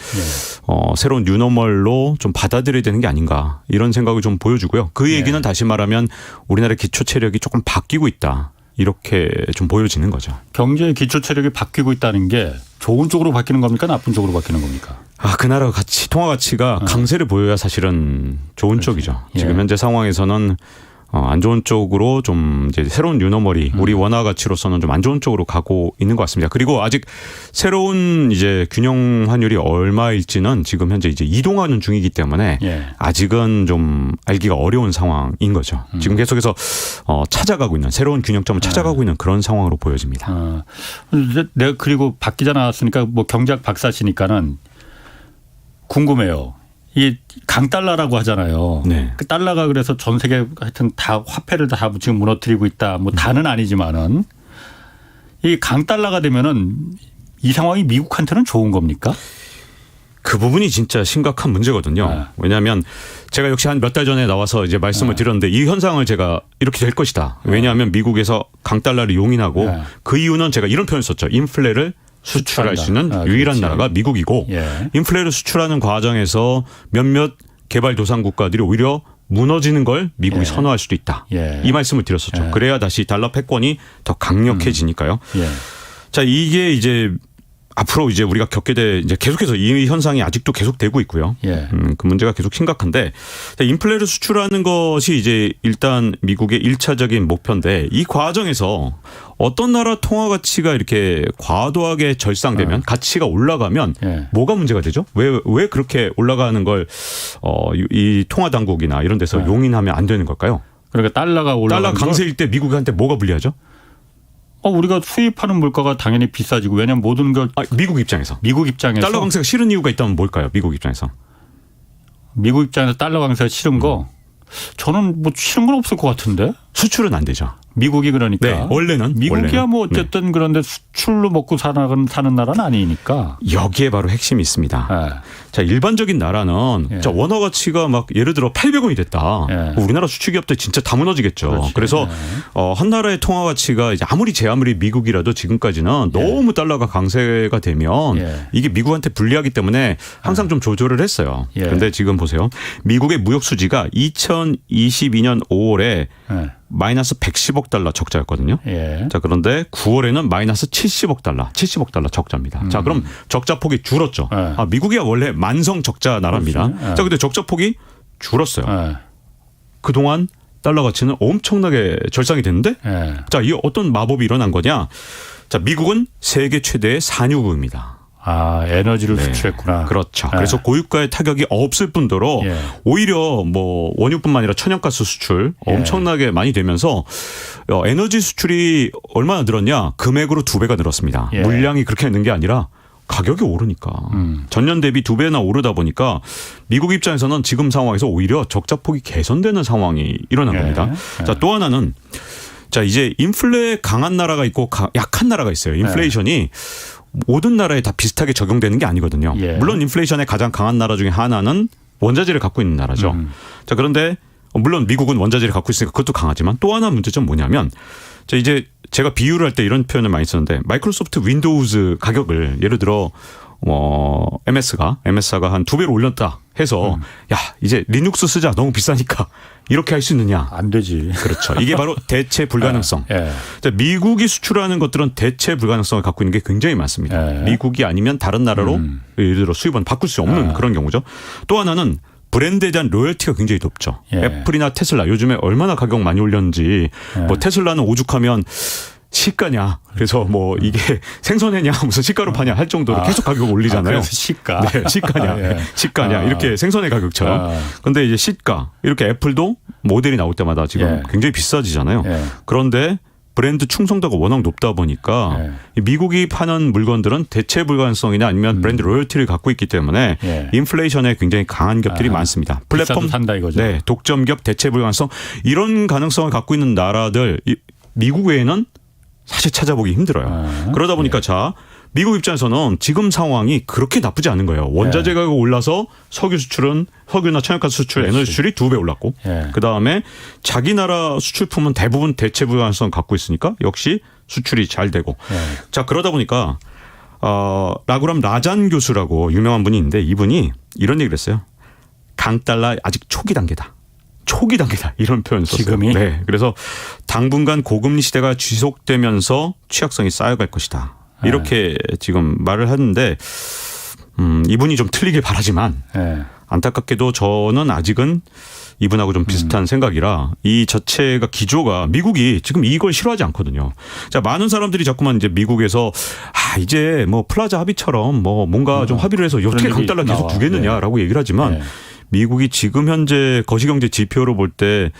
새로운 뉴노멀로 좀 받아들여야 되는 게 아닌가 이런 생각을 좀 보여주고요. 그 얘기는 다시 말하면 우리나라의 기초 체력이 조금 바뀌고 있다. 이렇게 좀 보여지는 거죠. 경제의 기초 체력이 바뀌고 있다는 게 좋은 쪽으로 바뀌는 겁니까? 나쁜 쪽으로 바뀌는 겁니까? 그 나라 가치, 통화 가치가 강세를 보여야 사실은 좋은 쪽이죠. 지금 현재 상황에서는 안 좋은 쪽으로 좀 이제 새로운 뉴노멀이 우리 원화 가치로서는 좀 안 좋은 쪽으로 가고 있는 것 같습니다. 그리고 아직 새로운 이제 균형 환율이 얼마일지는 지금 현재 이제 이동하는 중이기 때문에 아직은 좀 알기가 어려운 상황인 거죠. 지금 계속해서 찾아가고 있는 새로운 균형점을 찾아가고 있는 그런 상황으로 보여집니다. 내가 그리고 박 기자 나왔으니까 뭐 경제학 박사시니까는 궁금해요. 이 강달러라고 하잖아요. 그 달러가 그래서 전 세계 하여튼 다 화폐를 다 지금 무너뜨리고 있다. 뭐 다는 아니지만은 이 강달러가 되면은 이 상황이 미국한테는 좋은 겁니까? 그 부분이 진짜 심각한 문제거든요. 왜냐하면 제가 역시 한 몇 달 전에 나와서 이제 말씀을 드렸는데 이 현상을 제가 이렇게 될 것이다. 왜냐하면 미국에서 강달러를 용인하고 그 이유는 제가 이런 표현을 썼죠. 인플레를 수출할 수 있는 유일한 나라가 미국이고 인플레를 수출하는 과정에서 몇몇 개발도상 국가들이 오히려 무너지는 걸 미국이 선호할 수도 있다. 이 말씀을 드렸었죠. 그래야 다시 달러 패권이 더 강력해지니까요. 자, 이게 이제 앞으로 이제 우리가 겪게 될 이제 계속해서 이 현상이 아직도 계속되고 있고요. 예. 그 문제가 계속 심각한데 인플레를 수출하는 것이 이제 일단 미국의 1차적인 목표인데 이 과정에서 어떤 나라 통화 가치가 이렇게 과도하게 절상되면 가치가 올라가면 예. 뭐가 문제가 되죠? 왜 그렇게 올라가는 걸 이 통화 당국이나 이런 데서 용인하면 안 되는 걸까요? 그러니까 달러 강세일 때 미국한테 뭐가 불리하죠? 우리가 수입하는 물가가 당연히 비싸지고 왜냐하면 모든 걸 미국 입장에서 달러 강세가 싫은 이유가 있다면 뭘까요? 미국 입장에서 달러 강세가 싫은 거 저는 뭐 싫은 건 없을 것 같은데 수출은 안 되죠. 미국이 그러니까 네, 원래는 미국이야 뭐 어쨌든 그런데 수출로 먹고 사는 나라는 아니니까 여기에 바로 핵심이 있습니다. 네. 자 일반적인 나라는 예. 자 원화 가치가 막 예를 들어 800원이 됐다. 예. 우리나라 수출기업들 진짜 다 무너지겠죠. 그렇지. 그래서 예. 한 나라의 통화 가치가 이제 아무리 미국이라도 지금까지는 너무 달러가 강세가 되면 예. 이게 미국한테 불리하기 때문에 항상 좀 조절을 했어요. 예. 그런데 지금 보세요. 미국의 무역 수지가 2022년 5월에 네. 마이너스 110억 달러 적자였거든요. 예. 자, 그런데 9월에는 마이너스 70억 달러 적자입니다. 자, 그럼 적자 폭이 줄었죠. 예. 미국이 원래 만성 적자 나라입니다. 그렇지. 예. 자, 근데 적자 폭이 줄었어요. 예. 그동안 달러 가치는 엄청나게 절상이 됐는데 예. 자, 이 어떤 마법이 일어난 거냐? 자, 미국은 세계 최대의 산유국입니다. 에너지를 수출했구나. 그렇죠. 예. 그래서 고유가의 타격이 없을 뿐더러 예. 오히려 뭐 원유뿐만 아니라 천연가스 수출 엄청나게 많이 되면서 에너지 수출이 얼마나 늘었냐? 금액으로 2배가 늘었습니다. 예. 물량이 그렇게 있는 게 아니라 가격이 오르니까 전년 대비 2배나 오르다 보니까 미국 입장에서는 지금 상황에서 오히려 적자 폭이 개선되는 상황이 일어난 겁니다. 자, 또 하나는 자 이제 인플레 강한 나라가 있고 약한 나라가 있어요. 인플레이션이 모든 나라에 다 비슷하게 적용되는 게 아니거든요. 예. 물론 인플레이션의 가장 강한 나라 중에 하나는 원자재를 갖고 있는 나라죠. 자, 그런데 물론 미국은 원자재를 갖고 있으니까 그것도 강하지만 또 하나 문제점 뭐냐면 자, 이제 제가 비유를 할 때 이런 표현을 많이 쓰는데 마이크로소프트 윈도우즈 가격을 예를 들어 MS가 한 2배로 올렸다 해서 야, 이제 리눅스 쓰자. 너무 비싸니까. 이렇게 할 수 있느냐? 안 되지. 그렇죠. 이게 바로 대체 불가능성. 예. 자, 미국이 수출하는 것들은 대체 불가능성을 갖고 있는 게 굉장히 많습니다. 예. 미국이 아니면 다른 나라로 예를 들어 수입원 바꿀 수 없는 그런 경우죠. 또 하나는 브랜드에 대한 로열티가 굉장히 높죠. 예. 애플이나 테슬라 요즘에 얼마나 가격 많이 올렸는지 뭐 테슬라는 오죽하면 시가냐. 그래서 뭐 이게 생선회냐 무슨 시가로 파냐 할 정도로 계속 가격 올리잖아요. 그래서 시가. 네, 시가냐. 예. 시가냐. 이렇게 생선회 가격처럼. 그런데 이제 시가. 이렇게 애플도 모델이 나올 때마다 지금 굉장히 비싸지잖아요. 그런데 브랜드 충성도가 워낙 높다 보니까 미국이 파는 물건들은 대체 불가능성이나 아니면 브랜드 로열티를 갖고 있기 때문에 인플레이션에 굉장히 강한 기업들이 많습니다. 플랫폼 산다 이거죠. 네, 독점 기업 대체 불가능성 이런 가능성을 갖고 있는 나라들 미국 외에는 사실 찾아보기 힘들어요. 그러다 보니까 자 미국 입장에서는 지금 상황이 그렇게 나쁘지 않은 거예요. 원자재 가격 올라서 석유나 천연가스 수출, 에너지 수출이 2배 올랐고 그다음에 자기 나라 수출품은 대부분 대체 불가능성 갖고 있으니까 역시 수출이 잘 되고 자 그러다 보니까 라구람 라잔 교수라고 유명한 분이 있는데 이분이 이런 얘기를 했어요. 강달러 아직 초기 단계다. 이런 표현을 썼어요. 지금이? 네. 그래서 당분간 고금리 시대가 지속되면서 취약성이 쌓여갈 것이다. 이렇게 지금 말을 하는데 이분이 좀 틀리길 바라지만 안타깝게도 저는 아직은 이분하고 좀 비슷한 생각이라 이 자체가 기조가 미국이 지금 이걸 싫어하지 않거든요. 자, 많은 사람들이 자꾸만 이제 미국에서 이제 뭐 플라자 합의처럼 뭐 뭔가 좀 합의를 해서 어떻게 강달러 계속 두겠느냐라고 얘기를 하지만 미국이 지금 현재 거시경제 지표로 볼 때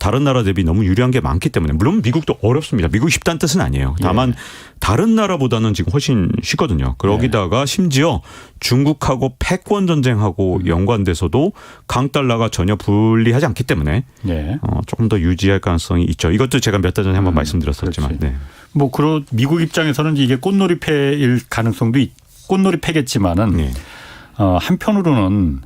다른 나라 대비 너무 유리한 게 많기 때문에 물론 미국도 어렵습니다. 미국이 쉽다는 뜻은 아니에요. 다만 다른 나라보다는 지금 훨씬 쉽거든요. 그러기다가 심지어 중국하고 패권 전쟁하고 연관돼서도 강달러가 전혀 불리하지 않기 때문에 조금 더 유지할 가능성이 있죠. 이것도 제가 몇 달 전에 한번 말씀드렸었지만. 뭐 미국 입장에서는 이게 꽃놀이패일 가능성도 꽃놀이패겠지만은 한편으로는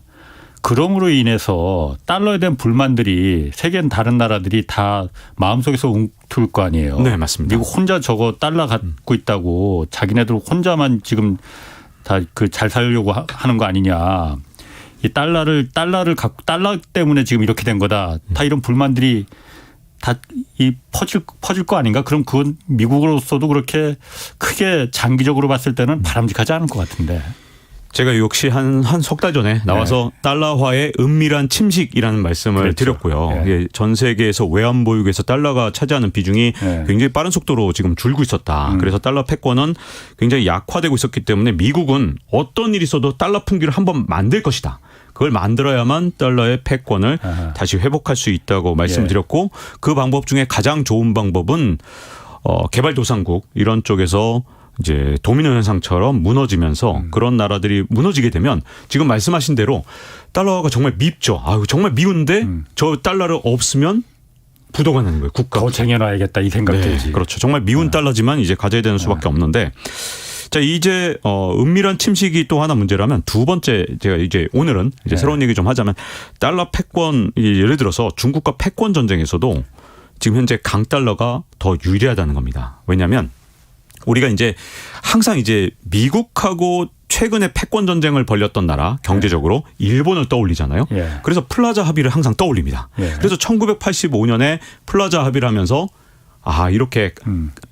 그럼으로 인해서 달러에 대한 불만들이 세계 다른 나라들이 다 마음속에서 웅틀 거 아니에요. 네, 맞습니다. 미국 혼자 저거 달러 갖고 있다고 자기네들 혼자만 지금 다 잘 살려고 하는 거 아니냐. 이 달러를 갖고 달러 때문에 지금 이렇게 된 거다. 다 이런 불만들이 다 퍼질 거 아닌가? 그럼 그건 미국으로서도 그렇게 크게 장기적으로 봤을 때는 바람직하지 않을 것 같은데. 제가 역시 한 석 달 전에 나와서 달러화의 은밀한 침식이라는 말씀을 그렇죠. 드렸고요. 예. 전 세계에서 외환 보유고에서 달러가 차지하는 비중이 굉장히 빠른 속도로 지금 줄고 있었다. 그래서 달러 패권은 굉장히 약화되고 있었기 때문에 미국은 어떤 일이 있어도 달러 풍기를 한번 만들 것이다. 그걸 만들어야만 달러의 패권을 다시 회복할 수 있다고 말씀드렸고 그 방법 중에 가장 좋은 방법은 개발도상국 이런 쪽에서 이제 도미노 현상처럼 무너지면서 그런 나라들이 무너지게 되면 지금 말씀하신 대로 달러가 정말 밉죠. 아유 정말 미운데 저 달러를 없으면 부도가 나는 거예요. 국가. 더 쟁여놔야겠다 이 생각 들지. 네, 그렇죠. 정말 미운 달러지만 이제 가져야 되는 수밖에 없는데 자 이제 은밀한 침식이 또 하나 문제라면 두 번째 제가 이제 오늘은 이제 새로운 얘기 좀 하자면 달러 패권 예를 들어서 중국과 패권 전쟁에서도 지금 현재 강달러가 더 유리하다는 겁니다. 왜냐하면 우리가 이제 항상 이제 미국하고 최근에 패권 전쟁을 벌였던 나라 경제적으로 일본을 떠올리잖아요. 그래서 플라자 합의를 항상 떠올립니다. 그래서 1985년에 플라자 합의를 하면서 이렇게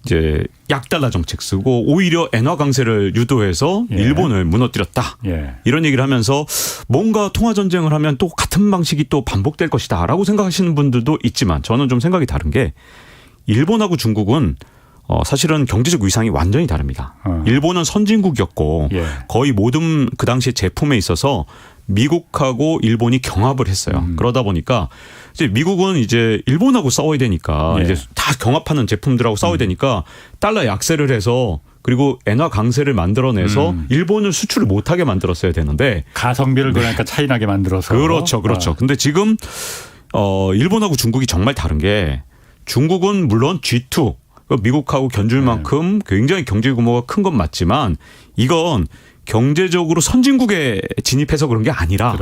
이제 약달러 정책 쓰고 오히려 엔화 강세를 유도해서 일본을 무너뜨렸다. 이런 얘기를 하면서 뭔가 통화 전쟁을 하면 또 같은 방식이 또 반복될 것이다라고 생각하시는 분들도 있지만 저는 좀 생각이 다른 게 일본하고 중국은 사실은 경제적 위상이 완전히 다릅니다. 일본은 선진국이었고 거의 모든 그 당시에 제품에 있어서 미국하고 일본이 경합을 했어요. 그러다 보니까 이제 미국은 이제 일본하고 싸워야 되니까 이제 다 경합하는 제품들하고 싸워야 되니까 달러 약세를 해서 그리고 엔화 강세를 만들어내서 일본을 수출을 못하게 만들었어야 되는데 가성비를 그러니까 차이나게 만들어서 그렇죠. 근데 지금 일본하고 중국이 정말 다른 게 중국은 물론 G2 미국하고 견줄 만큼 굉장히 경제 규모가 큰 건 맞지만 이건 경제적으로 선진국에 진입해서 그런 게 아니라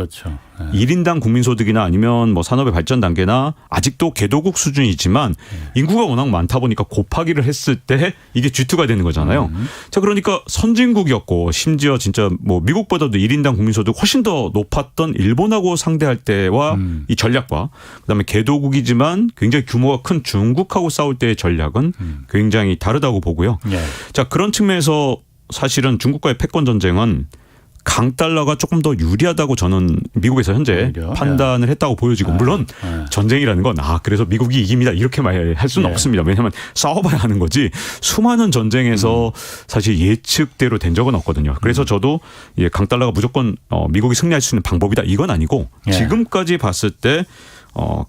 1인당 국민소득이나 아니면 뭐 산업의 발전 단계나 아직도 개도국 수준이지만 인구가 워낙 많다 보니까 곱하기를 했을 때 이게 G2가 되는 거잖아요. 자, 그러니까 선진국이었고 심지어 진짜 뭐 미국보다도 1인당 국민소득 훨씬 더 높았던 일본하고 상대할 때와 이 전략과 그다음에 개도국이지만 굉장히 규모가 큰 중국하고 싸울 때의 전략은 굉장히 다르다고 보고요. 자, 그런 측면에서 사실은 중국과의 패권 전쟁은 강달러가 조금 더 유리하다고 저는 미국에서 현재 판단을 했다고 보여지고 물론 전쟁이라는 건 그래서 미국이 이깁니다 이렇게 말할 수는 없습니다. 왜냐하면 싸워봐야 하는 거지 수많은 전쟁에서 사실 예측대로 된 적은 없거든요. 그래서 저도 강달러가 무조건 미국이 승리할 수 있는 방법이다 이건 아니고 지금까지 봤을 때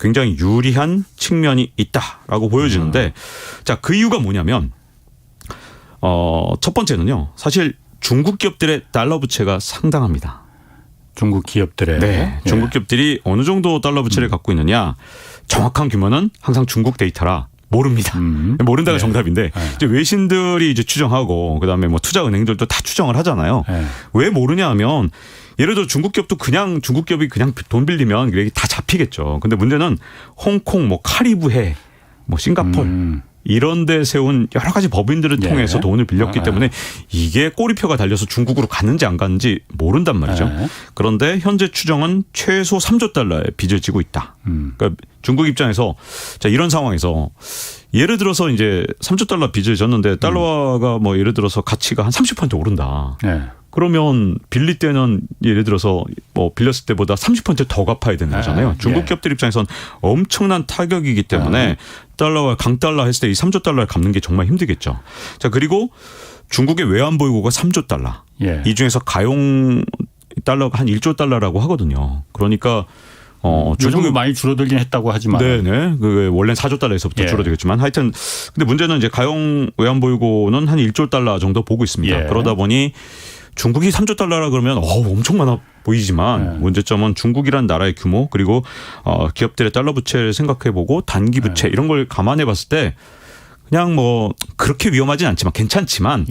굉장히 유리한 측면이 있다라고 보여지는데 자, 그 이유가 뭐냐면 첫 번째는요. 사실 중국 기업들의 달러 부채가 상당합니다. 중국 기업들의. 네. 중국 기업들이 어느 정도 달러 부채를 갖고 있느냐. 정확한 규모는 항상 중국 데이터라 모릅니다. 모른다가 정답인데 이제 외신들이 이제 추정하고 그다음에 뭐 투자은행들도 다 추정을 하잖아요. 왜 모르냐 하면 예를 들어 중국 기업도 그냥 중국 기업이 그냥 돈 빌리면 이게 다 잡히겠죠. 근데 문제는 홍콩, 뭐 카리브해, 뭐 싱가포르 이런 데 세운 여러 가지 법인들을 통해서 돈을 빌렸기 때문에 이게 꼬리표가 달려서 중국으로 갔는지 안 갔는지 모른단 말이죠. 그런데 현재 추정은 최소 3조 달러의 빚을 지고 있다. 그러니까 중국 입장에서 자, 이런 상황에서 예를 들어서 이제 3조 달러 빚을 졌는데 달러가 뭐 예를 들어서 가치가 한 30% 오른다. 그러면 빌릴 때는 예를 들어서 뭐 빌렸을 때보다 30% 더 갚아야 되는 거잖아요. 중국 기업들 입장에선 엄청난 타격이기 때문에 달러와 강달러 했을 때 이 3조 달러를 갚는 게 정말 힘들겠죠. 자, 그리고 중국의 외환 보유고가 3조 달러. 이 중에서 가용 달러가 한 1조 달러라고 하거든요. 그러니까 중국이 많이 줄어들긴 했다고 하지만. 네네. 그 원래는 4조 달러에서부터 줄어들겠지만 하여튼 근데 문제는 이제 가용 외환 보유고는 한 1조 달러 정도 보고 있습니다. 그러다 보니 중국이 3조 달러라 그러면 엄청 많아 보이지만 문제점은 중국이란 나라의 규모 그리고 기업들의 달러 부채를 생각해보고 단기 부채 이런 걸 감안해 봤을 때 그냥 뭐 그렇게 위험하진 않지만 괜찮지만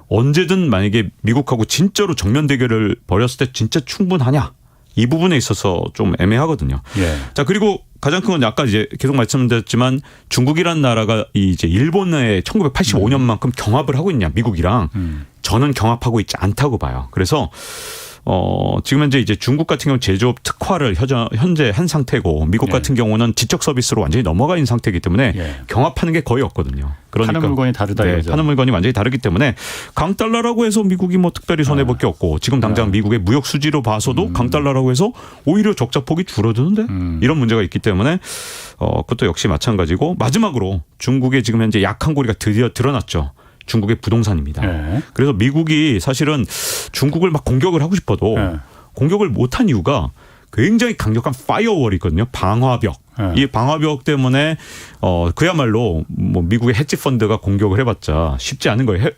언제든 만약에 미국하고 진짜로 정면 대결을 벌였을 때 진짜 충분하냐 이 부분에 있어서 좀 애매하거든요. 자, 그리고 가장 큰 건 아까 이제 계속 말씀드렸지만 중국이란 나라가 이제 일본의 1985년만큼 경합을 하고 있냐 미국이랑 저는 경합하고 있지 않다고 봐요. 그래서 지금 현재 이제 중국 같은 경우 제조업 특화를 현재 한 상태고 미국 같은 경우는 지적 서비스로 완전히 넘어가 있는 상태이기 때문에 경합하는 게 거의 없거든요. 그러니까 파는 물건이 다르다. 파는 물건이 완전히 다르기 때문에 강달러라고 해서 미국이 뭐 특별히 손해볼 게 없고 지금 당장 미국의 무역 수지로 봐서도 강달러라고 해서 오히려 적자폭이 줄어드는데 이런 문제가 있기 때문에 그것도 역시 마찬가지고 마지막으로 중국의 지금 현재 약한 고리가 드디어 드러났죠. 중국의 부동산입니다. 그래서 미국이 사실은 중국을 막 공격을 하고 싶어도 공격을 못한 이유가 굉장히 강력한 파이어월이 있거든요. 방화벽. 이 방화벽 때문에 그야말로 뭐 미국의 헤지 펀드가 공격을 해봤자 쉽지 않은 거예요.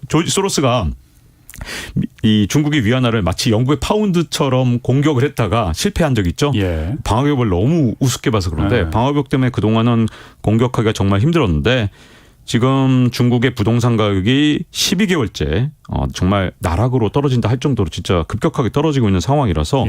조지 소로스가 이 중국의 위안화를 마치 영국의 파운드처럼 공격을 했다가 실패한 적이 있죠. 방화벽을 너무 우습게 봐서 그런데 방화벽 때문에 그동안은 공격하기가 정말 힘들었는데 지금 중국의 부동산 가격이 12개월째 정말 나락으로 떨어진다 할 정도로 진짜 급격하게 떨어지고 있는 상황이라서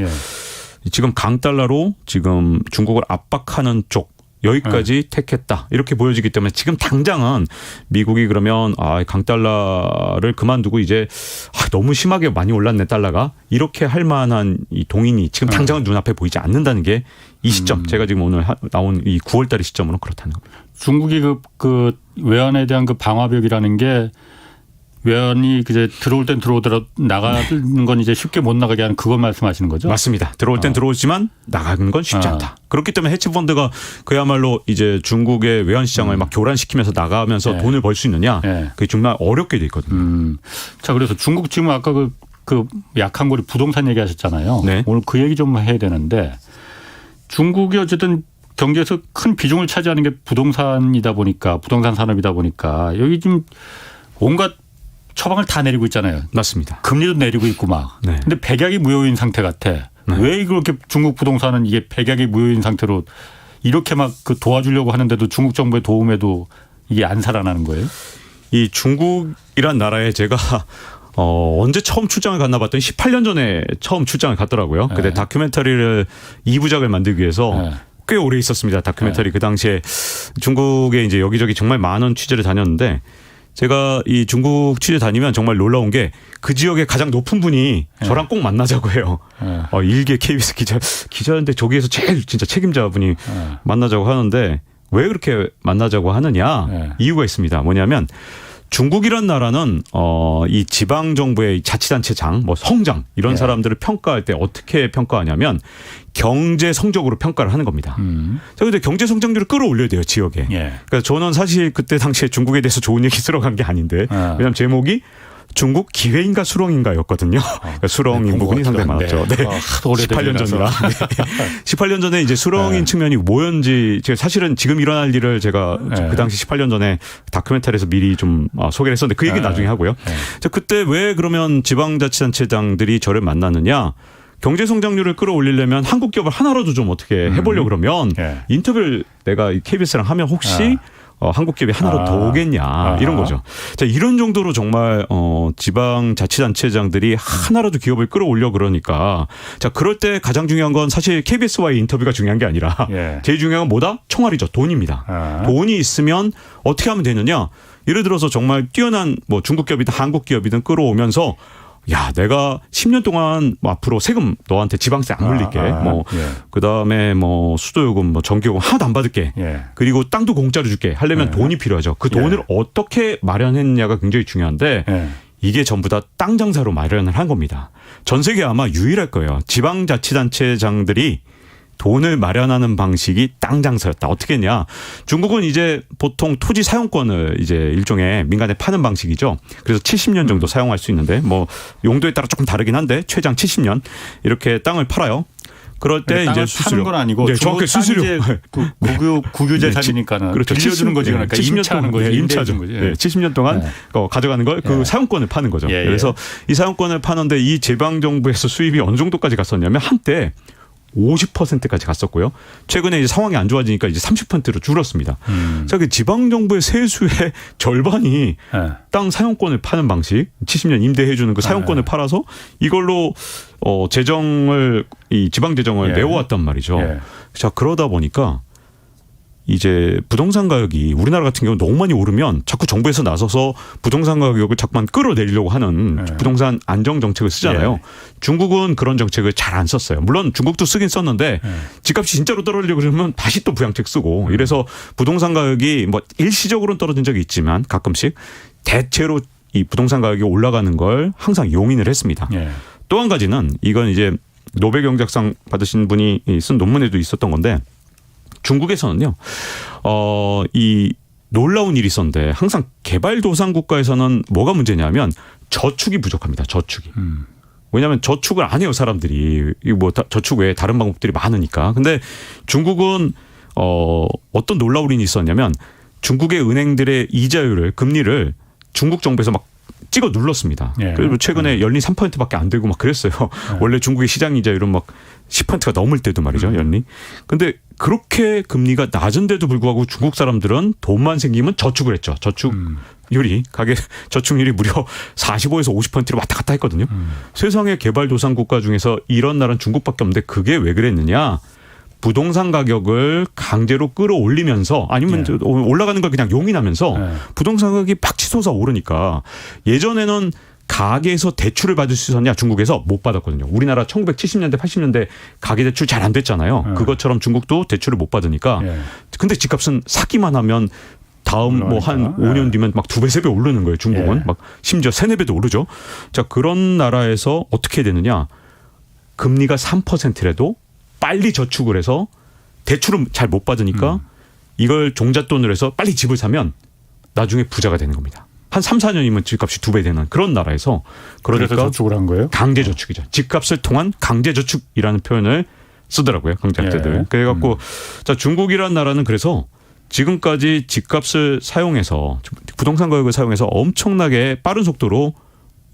지금 강달러로 지금 중국을 압박하는 쪽 여기까지 택했다. 이렇게 보여지기 때문에 지금 당장은 미국이 그러면 강달러를 그만두고 이제 너무 심하게 많이 올랐네 달러가 이렇게 할 만한 이 동인이 지금 당장은 눈앞에 보이지 않는다는 게 이 시점 제가 지금 오늘 나온 이 9월 달의 시점으로 그렇다는 겁니다. 중국이 그 외환에 대한 그 방화벽이라는 게 외환이 이제 들어올 땐 들어오더라도 나가는 건 이제 쉽게 못 나가게 하는 그걸 말씀하시는 거죠? 맞습니다. 들어올 땐 들어오지만 나가는 건 쉽지 않다. 그렇기 때문에 헤지펀드가 그야말로 이제 중국의 외환 시장을 막 교란시키면서 나가면서 돈을 벌 수 있느냐 그게 정말 어렵게 돼 있거든요. 자, 그래서 중국 지금 아까 그 약한 고리 부동산 얘기하셨잖아요. 오늘 그 얘기 좀 해야 되는데 중국이 어쨌든 경제에서 큰 비중을 차지하는 게 부동산이다 보니까 부동산 산업이다 보니까 여기 지금 온갖 처방을 다 내리고 있잖아요. 맞습니다. 금리도 내리고 있고 막. 근데 백약이 무효인 상태 같아. 왜 그렇게 중국 부동산은 이게 백약이 무효인 상태로 이렇게 막 그 도와주려고 하는데도 중국 정부의 도움에도 이게 안 살아나는 거예요? 이 중국이란 나라에 제가 언제 처음 출장을 갔나 봤더니 18년 전에 처음 출장을 갔더라고요. 그때 다큐멘터리를 2부작을 만들기 위해서 꽤 오래 있었습니다. 다큐멘터리 그 당시에 중국에 이제 여기저기 정말 많은 취재를 다녔는데 제가 이 중국 취재 다니면 정말 놀라운 게 그 지역의 가장 높은 분이 저랑 꼭 만나자고 해요. 일개 KBS 기자인데 저기에서 제일 진짜 책임자분이 만나자고 하는데 왜 그렇게 만나자고 하느냐 이유가 있습니다. 뭐냐면 중국이란 나라는 이 지방 정부의 자치단체장, 뭐 성장 이런 사람들을 평가할 때 어떻게 평가하냐면 경제 성적으로 평가를 하는 겁니다. 자, 근데 경제 성장률을 끌어올려야 돼요 지역에. 그러니까 저는 사실 그때 당시에 중국에 대해서 좋은 얘기 들어간 게 아닌데 왜냐하면 제목이 중국 기회인가 수렁인가였거든요. 그러니까 수렁인 부분이 상당히 많았죠. 18년 전이라. 18년 전에 이제 수렁인 측면이 뭐였는지 제가 사실은 지금 일어날 일을 제가 그 당시 18년 전에 다큐멘터리에서 미리 좀 소개를 했었는데 그 얘기는 나중에 하고요. 자, 그때 왜 그러면 지방자치단체장들이 저를 만나느냐. 경제 성장률을 끌어올리려면 한국 기업을 하나라도 좀 어떻게 해보려고 그러면 인터뷰를 내가 KBS랑 하면 혹시 한국 기업이 하나로 더 오겠냐 이런 거죠. 자, 이런 정도로 정말 지방자치단체장들이 하나라도 기업을 끌어올려 그러니까 자, 그럴 때 가장 중요한 건 사실 KBS와의 인터뷰가 중요한 게 아니라 제일 중요한 건 뭐다? 총알이죠. 돈입니다. 돈이 있으면 어떻게 하면 되느냐? 예를 들어서 정말 뛰어난 뭐 중국 기업이든 한국 기업이든 끌어오면서 야, 내가 10년 동안 뭐 앞으로 세금 너한테 지방세 안 물릴게. 그다음에 뭐 수도요금, 뭐 전기요금 하나도 안 받을게. 그리고 땅도 공짜로 줄게. 하려면 돈이 필요하죠. 그 돈을 어떻게 마련했냐가 굉장히 중요한데 이게 전부 다 땅 장사로 마련을 한 겁니다. 전 세계 아마 유일할 거예요. 지방자치단체장들이 돈을 마련하는 방식이 땅 장사였다. 어떻게 했냐? 중국은 이제 보통 토지 사용권을 이제 일종의 민간에 파는 방식이죠. 그래서 70년 정도 사용할 수 있는데 뭐 용도에 따라 조금 다르긴 한데 최장 70년 이렇게 땅을 팔아요. 그럴 때 이제 수수료 파는 건 아니고 정확히 수수료 국유 재산이니까는 그렇죠. 빌려주는 거지. 그러니까 70년 임차하는 거지. 임차죠. 70년 동안 가져가는 걸 그 사용권을 파는 거죠. 그래서 이 사용권을 파는데 이 지방 정부에서 수입이 어느 정도까지 갔었냐면 한때 50%까지 갔었고요. 최근에 이제 상황이 안 좋아지니까 이제 30%로 줄었습니다. 자, 그 지방 정부의 세수의 절반이 땅 사용권을 파는 방식, 70년 임대해 주는 그 사용권을 팔아서 이걸로 재정을 이 지방 재정을 내어왔단 말이죠. 자, 그러다 보니까 이제 부동산 가격이 우리나라 같은 경우 너무 많이 오르면 자꾸 정부에서 나서서 부동산 가격을 자꾸만 끌어내리려고 하는 부동산 안정 정책을 쓰잖아요. 중국은 그런 정책을 잘 안 썼어요. 물론 중국도 쓰긴 썼는데 집값이 진짜로 떨어지려고 그러면 다시 또 부양책 쓰고 이래서 부동산 가격이 뭐 일시적으로는 떨어진 적이 있지만 가끔씩 대체로 이 부동산 가격이 올라가는 걸 항상 용인을 했습니다. 또 한 가지는 이건 이제 노벨 경제학상 받으신 분이 쓴 논문에도 있었던 건데 중국에서는요, 이 놀라운 일이 있었는데 항상 개발도상 국가에서는 뭐가 문제냐면 저축이 부족합니다. 저축이. 왜냐하면 저축을 안 해요 사람들이. 뭐 저축 외에 다른 방법들이 많으니까. 근데 중국은 어떤 놀라운 일이 있었냐면 중국의 은행들의 이자율을 금리를 중국 정부에서 막 찍어 눌렀습니다. 그리고 최근에 연리 3%밖에 안 되고 막 그랬어요. 원래 중국의 시장 이자율은 막 10%가 넘을 때도 말이죠. 연리. 근데 그렇게 금리가 낮은데도 불구하고 중국 사람들은 돈만 생기면 저축을 했죠. 저축률이 가계 저축률이 무려 45에서 50%로 왔다 갔다 했거든요. 세상의 개발도상 국가 중에서 이런 나라는 중국밖에 없는데 그게 왜 그랬느냐. 부동산 가격을 강제로 끌어올리면서 아니면 올라가는 걸 그냥 용인하면서 부동산 가격이 팍 치솟아 오르니까 예전에는 가계에서 대출을 받을 수 있었냐 중국에서 못 받았거든요. 우리나라 1970년대 80년대 가계대출 잘 안 됐잖아요. 그것처럼 중국도 대출을 못 받으니까. 근데 집값은 사기만 하면 다음 뭐 한 5년 뒤면 막 2배, 3배 오르는 거예요. 중국은. 막 심지어 3, 4배도 오르죠. 자, 그런 나라에서 어떻게 되느냐. 금리가 3%라도 빨리 저축을 해서 대출은 잘 못 받으니까 이걸 종잣돈으로 해서 빨리 집을 사면 나중에 부자가 되는 겁니다. 한 3, 4년이면 집값이 2배 되는 그런 나라에서 그러니까 저축을 한 거예요? 강제 저축이죠. 집값을 통한 강제 저축이라는 표현을 쓰더라고요. 경제학자들. 그래갖고 자 중국이라는 나라는 그래서 지금까지 집값을 사용해서 부동산 가격을 사용해서 엄청나게 빠른 속도로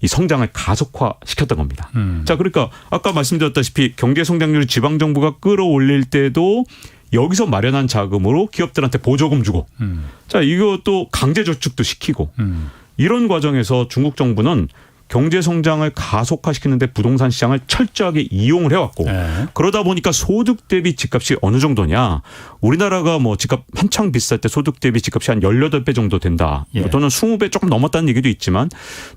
이 성장을 가속화시켰던 겁니다. 자, 그러니까 아까 말씀드렸다시피 경제 성장률을 지방 정부가 끌어올릴 때도 여기서 마련한 자금으로 기업들한테 보조금 주고, 자, 이것도 강제 저축도 시키고 이런 과정에서 중국 정부는 경제 성장을 가속화시키는데 부동산 시장을 철저하게 이용을 해왔고 그러다 보니까 소득 대비 집값이 어느 정도냐. 우리나라가 뭐 집값 한창 비쌀 때 소득 대비 집값이 한 18배 정도 된다. 또는 20배 조금 넘었다는 얘기도 있지만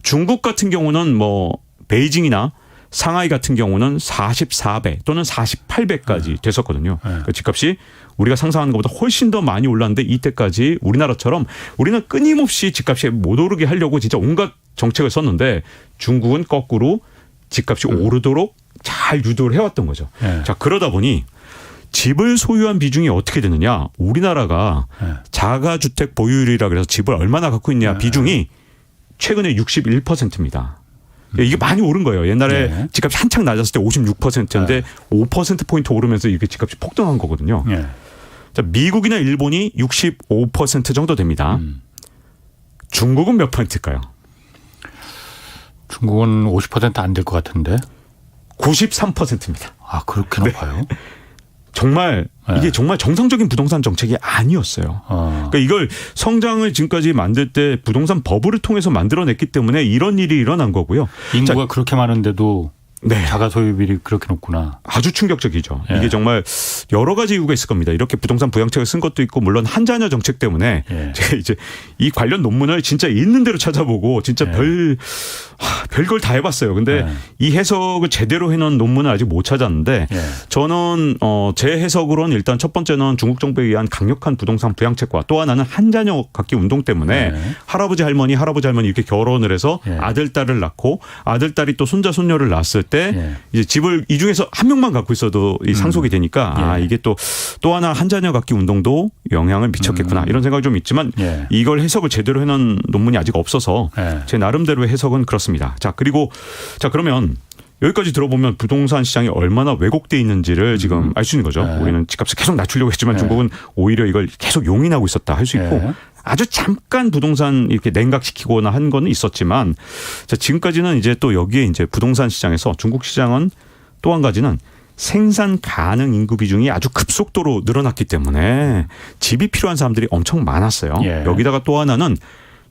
중국 같은 경우는 뭐 베이징이나 상하이 같은 경우는 44배 또는 48배까지 됐었거든요. 그러니까 집값이 우리가 상상하는 것보다 훨씬 더 많이 올랐는데 이때까지 우리나라처럼 우리는 끊임없이 집값이 못 오르게 하려고 진짜 온갖 정책을 썼는데 중국은 거꾸로 집값이 오르도록 잘 유도를 해왔던 거죠. 자, 그러다 보니 집을 소유한 비중이 어떻게 되느냐. 우리나라가 자가주택 보유율이라 그래서 집을 얼마나 갖고 있냐 비중이 최근에 61%입니다. 이게 많이 오른 거예요. 옛날에 집값이 한창 낮았을 때 56%였는데 5%포인트 오르면서 이렇게 집값이 폭등한 거거든요. 자, 미국이나 일본이 65% 정도 됩니다. 중국은 몇 %일까요? 중국은 50% 안 될 것 같은데. 93%입니다. 아, 그렇게 높아요? 정말 이게 정말 정상적인 부동산 정책이 아니었어요. 그러니까 이걸 성장을 지금까지 만들 때 부동산 버블을 통해서 만들어냈기 때문에 이런 일이 일어난 거고요. 인구가 그렇게 많은데도 자가 소유율이 그렇게 높구나. 아주 충격적이죠. 이게 정말 여러 가지 이유가 있을 겁니다. 이렇게 부동산 부양책을 쓴 것도 있고 물론 한자녀 정책 때문에 제가 이제 이 관련 논문을 진짜 있는 대로 찾아보고 진짜 별걸 다 해봤어요. 근데 이 해석을 제대로 해놓은 논문을 아직 못 찾았는데 저는 제 해석으로는 일단 첫 번째는 중국 정부에 의한 강력한 부동산 부양책과 또 하나는 한자녀 갖기 운동 때문에 할아버지 할머니 이렇게 결혼을 해서 아들 딸을 낳고 아들 딸이 또 손자 손녀를 낳았을 때 이제 집을 이 중에서 한 명만 갖고 있어도 이 상속이 되니까 이게 또 하나 한자녀 갖기 운동도 영향을 미쳤겠구나 이런 생각이 좀 있지만 이걸 해석을 제대로 해놓은 논문이 아직 없어서 제 나름대로의 해석은 그렇습니다. 자, 그리고 그러면 여기까지 들어보면 부동산 시장이 얼마나 왜곡돼 있는지를 지금 알 수 있는 거죠. 우리는 집값을 계속 낮추려고 했지만 중국은 오히려 이걸 계속 용인하고 있었다 할 수 있고 아주 잠깐 부동산 이렇게 냉각시키거나 한 거는 있었지만 자, 지금까지는 이제 또 여기에 이제 부동산 시장에서 중국 시장은 또 한 가지는 생산 가능 인구 비중이 아주 급속도로 늘어났기 때문에 집이 필요한 사람들이 엄청 많았어요. 여기다가 또 하나는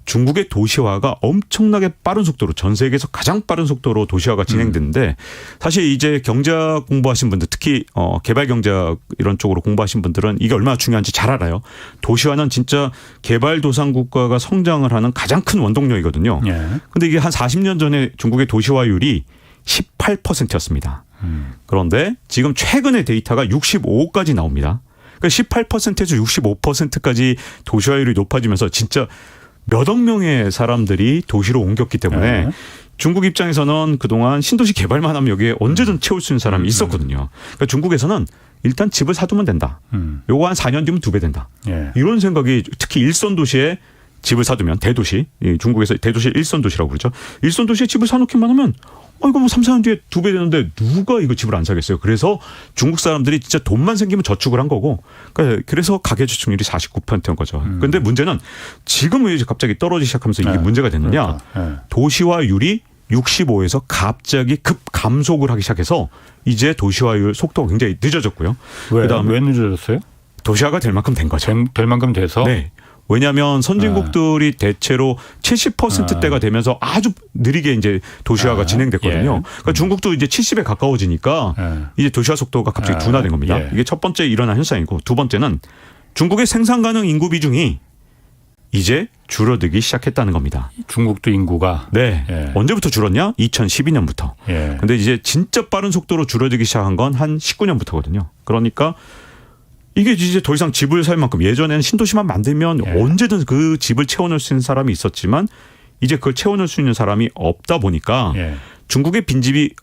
중국의 도시화가 엄청나게 빠른 속도로 전 세계에서 가장 빠른 속도로 도시화가 진행되는데 사실 이제 경제학 공부하신 분들 특히 개발 경제학 이런 쪽으로 공부하신 분들은 이게 얼마나 중요한지 잘 알아요. 도시화는 진짜 개발도상 국가가 성장을 하는 가장 큰 원동력이거든요. 그런데 이게 한 40년 전에 중국의 도시화율이 18%였습니다. 그런데 지금 최근의 데이터가 65까지 나옵니다. 그러니까 18%에서 65%까지 도시화율이 높아지면서 진짜 몇억 명의 사람들이 도시로 옮겼기 때문에 중국 입장에서는 그동안 신도시 개발만 하면 여기에 언제든 채울 수 있는 사람이 있었거든요. 그러니까 중국에서는 일단 집을 사두면 된다. 요거 한 4년 뒤면 2배 된다. 이런 생각이 특히 일선 도시에 집을 사두면 대도시, 중국에서 대도시 일선 도시라고 그러죠. 일선 도시에 집을 사놓기만 하면 이거 뭐 3, 4년 뒤에 2배 되는데 누가 이거 집을 안 사겠어요. 그래서 중국 사람들이 진짜 돈만 생기면 저축을 한 거고 그래서 가계저축률이 49%인 거죠. 그런데 문제는 지금 왜 갑자기 떨어지기 시작하면서 이게 문제가 됐느냐. 도시화율이 65에서 갑자기 급 감속을 하기 시작해서 이제 도시화율 속도가 굉장히 늦어졌고요. 그다음에 왜 늦어졌어요? 도시화가 될 만큼 된 거죠. 될 만큼 돼서? 네. 왜냐하면 선진국들이 대체로 70%대가 되면서 아주 느리게 이제 도시화가 진행됐거든요. 그러니까 중국도 이제 70에 가까워지니까 이제 도시화 속도가 갑자기 둔화된 겁니다. 이게 첫 번째 일어난 현상이고 두 번째는 중국의 생산 가능 인구 비중이 이제 줄어들기 시작했다는 겁니다. 중국도 인구가? 네. 언제부터 줄었냐? 2012년부터. 그런데 이제 진짜 빠른 속도로 줄어들기 시작한 건 한 19년부터거든요. 그러니까 이게 이제 더 이상 집을 살 만큼 예전에는 신도시만 만들면 언제든 그 집을 채워넣을 수 있는 사람이 있었지만 이제 그걸 채워넣을 수 있는 사람이 없다 보니까 중국의 빈집이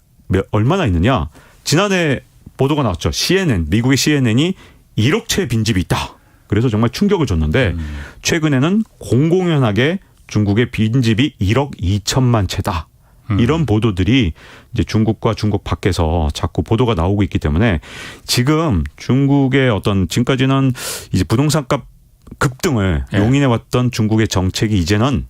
얼마나 있느냐. 지난해 보도가 나왔죠. CNN, 미국의 CNN이 1억 채 빈집이 있다. 그래서 정말 충격을 줬는데 최근에는 공공연하게 중국의 빈집이 1억 2천만 채다. 이런 보도들이 이제 중국과 중국 밖에서 자꾸 보도가 나오고 있기 때문에 지금 중국의 어떤 지금까지는 이제 부동산값 급등을 용인해 왔던 중국의 정책이 이제는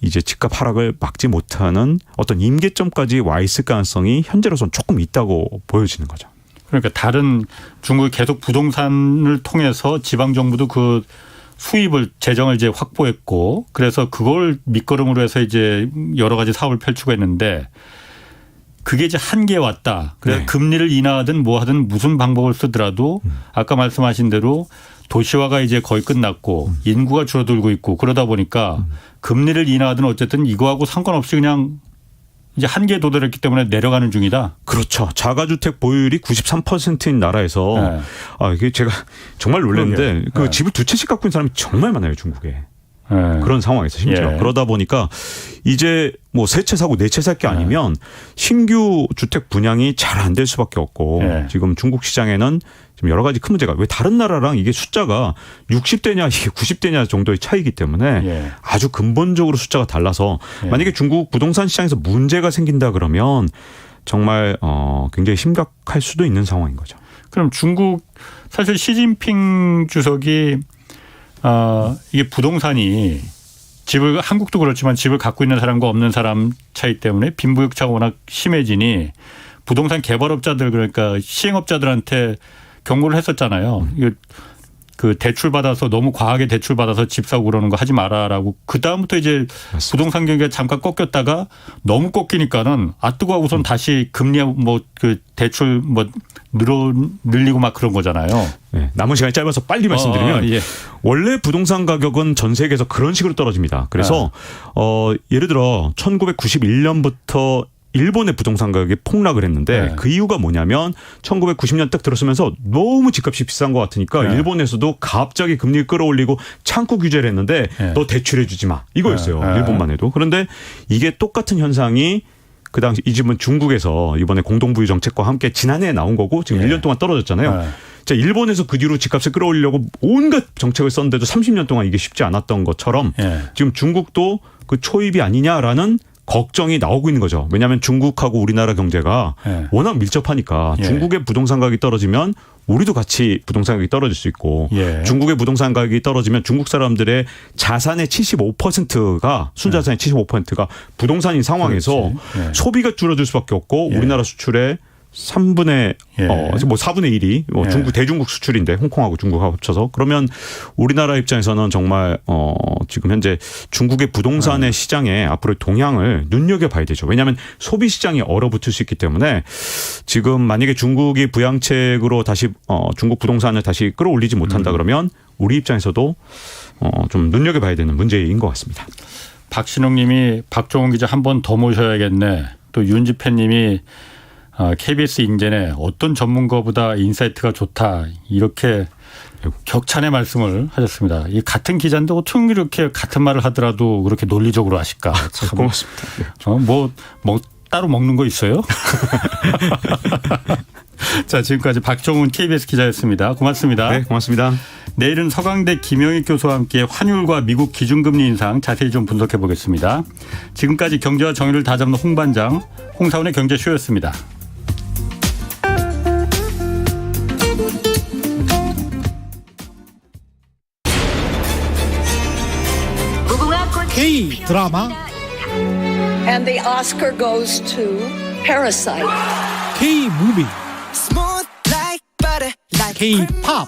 이제 집값 하락을 막지 못하는 어떤 임계점까지 와 있을 가능성이 현재로서는 조금 있다고 보여지는 거죠. 그러니까 다른 중국이 계속 부동산을 통해서 지방 정부도 그 수입을 재정을 이제 확보했고 그래서 그걸 밑거름으로 해서 이제 여러 가지 사업을 펼치고 했는데 그게 이제 한계에 왔다. 그래서 금리를 인하하든 뭐 하든 무슨 방법을 쓰더라도 아까 말씀하신 대로 도시화가 이제 거의 끝났고 인구가 줄어들고 있고 그러다 보니까 금리를 인하하든 어쨌든 이거하고 상관없이 그냥 이제 한계에 도달했기 때문에 내려가는 중이다. 그렇죠. 자가주택 보유율이 93%인 나라에서 이게 제가 정말 놀랐는데 그 집을 두 채씩 갖고 있는 사람이 정말 많아요, 중국에. 그런 상황에서 심지어. 그러다 보니까 이제 뭐 세 채 사고 네 채 살 게 아니면 신규 주택 분양이 잘 안 될 수밖에 없고 지금 중국 시장에는 지금 여러 가지 큰 문제가 왜 다른 나라랑 이게 숫자가 60대냐 이게 90대냐 정도의 차이기 때문에 아주 근본적으로 숫자가 달라서 만약에 중국 부동산 시장에서 문제가 생긴다 그러면 정말 굉장히 심각할 수도 있는 상황인 거죠. 그럼 중국 사실 시진핑 주석이 이게 부동산이 집을 한국도 그렇지만 집을 갖고 있는 사람과 없는 사람 차이 때문에 빈부격차가 워낙 심해지니 부동산 개발업자들 그러니까 시행업자들한테 경고를 했었잖아요. 그 대출 받아서 너무 과하게 대출 받아서 집 사고 그러는 거 하지 마라라고. 그 다음부터 이제 맞습니다. 부동산 경기가 잠깐 꺾였다가 너무 꺾이니까는 뜨고 하고선 다시 금리 뭐 그 대출 뭐 늘리고 막 그런 거잖아요. 네, 남은 시간이 짧아서 빨리 말씀드리면 원래 부동산 가격은 전 세계에서 그런 식으로 떨어집니다. 그래서 예를 들어 1991년부터 일본의 부동산 가격이 폭락을 했는데 그 이유가 뭐냐면 1990년 딱 들었으면서 너무 집값이 비싼 것 같으니까 일본에서도 갑자기 금리를 끌어올리고 창구 규제를 했는데 너 대출해 주지 마 이거였어요. 일본만 해도. 그런데 이게 똑같은 현상이 그 당시 이 집은 중국에서 이번에 공동부유 정책과 함께 지난해에 나온 거고 지금 1년 동안 떨어졌잖아요. 자, 일본에서 그 뒤로 집값을 끌어올리려고 온갖 정책을 썼는데도 30년 동안 이게 쉽지 않았던 것처럼 지금 중국도 그 초입이 아니냐라는 걱정이 나오고 있는 거죠. 왜냐하면 중국하고 우리나라 경제가 워낙 밀접하니까 중국의 부동산 가격이 떨어지면 우리도 같이 부동산 가격이 떨어질 수 있고 중국의 부동산 가격이 떨어지면 중국 사람들의 자산의 75%가 순자산의 75%가 부동산인 상황에서 소비가 줄어들 수밖에 없고 우리나라 수출에 3분의 뭐 4분의 1이 뭐 중국 대중국 수출인데 홍콩하고 중국하고 합쳐서 그러면 우리나라 입장에서는 정말 지금 현재 중국의 부동산의 시장에 앞으로 동향을 눈여겨봐야 되죠. 왜냐하면 소비 시장이 얼어붙을 수 있기 때문에 지금 만약에 중국이 부양책으로 다시 중국 부동산을 다시 끌어올리지 못한다 그러면 우리 입장에서도 좀 눈여겨봐야 되는 문제인 것 같습니다. 박신홍님이 박종훈 기자 한 번 더 모셔야겠네. 또 윤지팬님이 KBS 인제네 어떤 전문가보다 인사이트가 좋다 이렇게 격찬의 말씀을 하셨습니다. 이 같은 기자인데 어떻게 이렇게 같은 말을 하더라도 그렇게 논리적으로 하실까? 참. 고맙습니다. 뭐 따로 먹는 거 있어요? 자, 지금까지 박종훈 KBS 기자였습니다. 고맙습니다. 네, 고맙습니다. 내일은 서강대 김영익 교수와 함께 환율과 미국 기준금리 인상 자세히 좀 분석해 보겠습니다. 지금까지 경제와 정의를 다잡는 홍반장, 홍사원의 경제쇼였습니다. K 드라마 And the Oscar goes to Parasite. K 무비 K 팝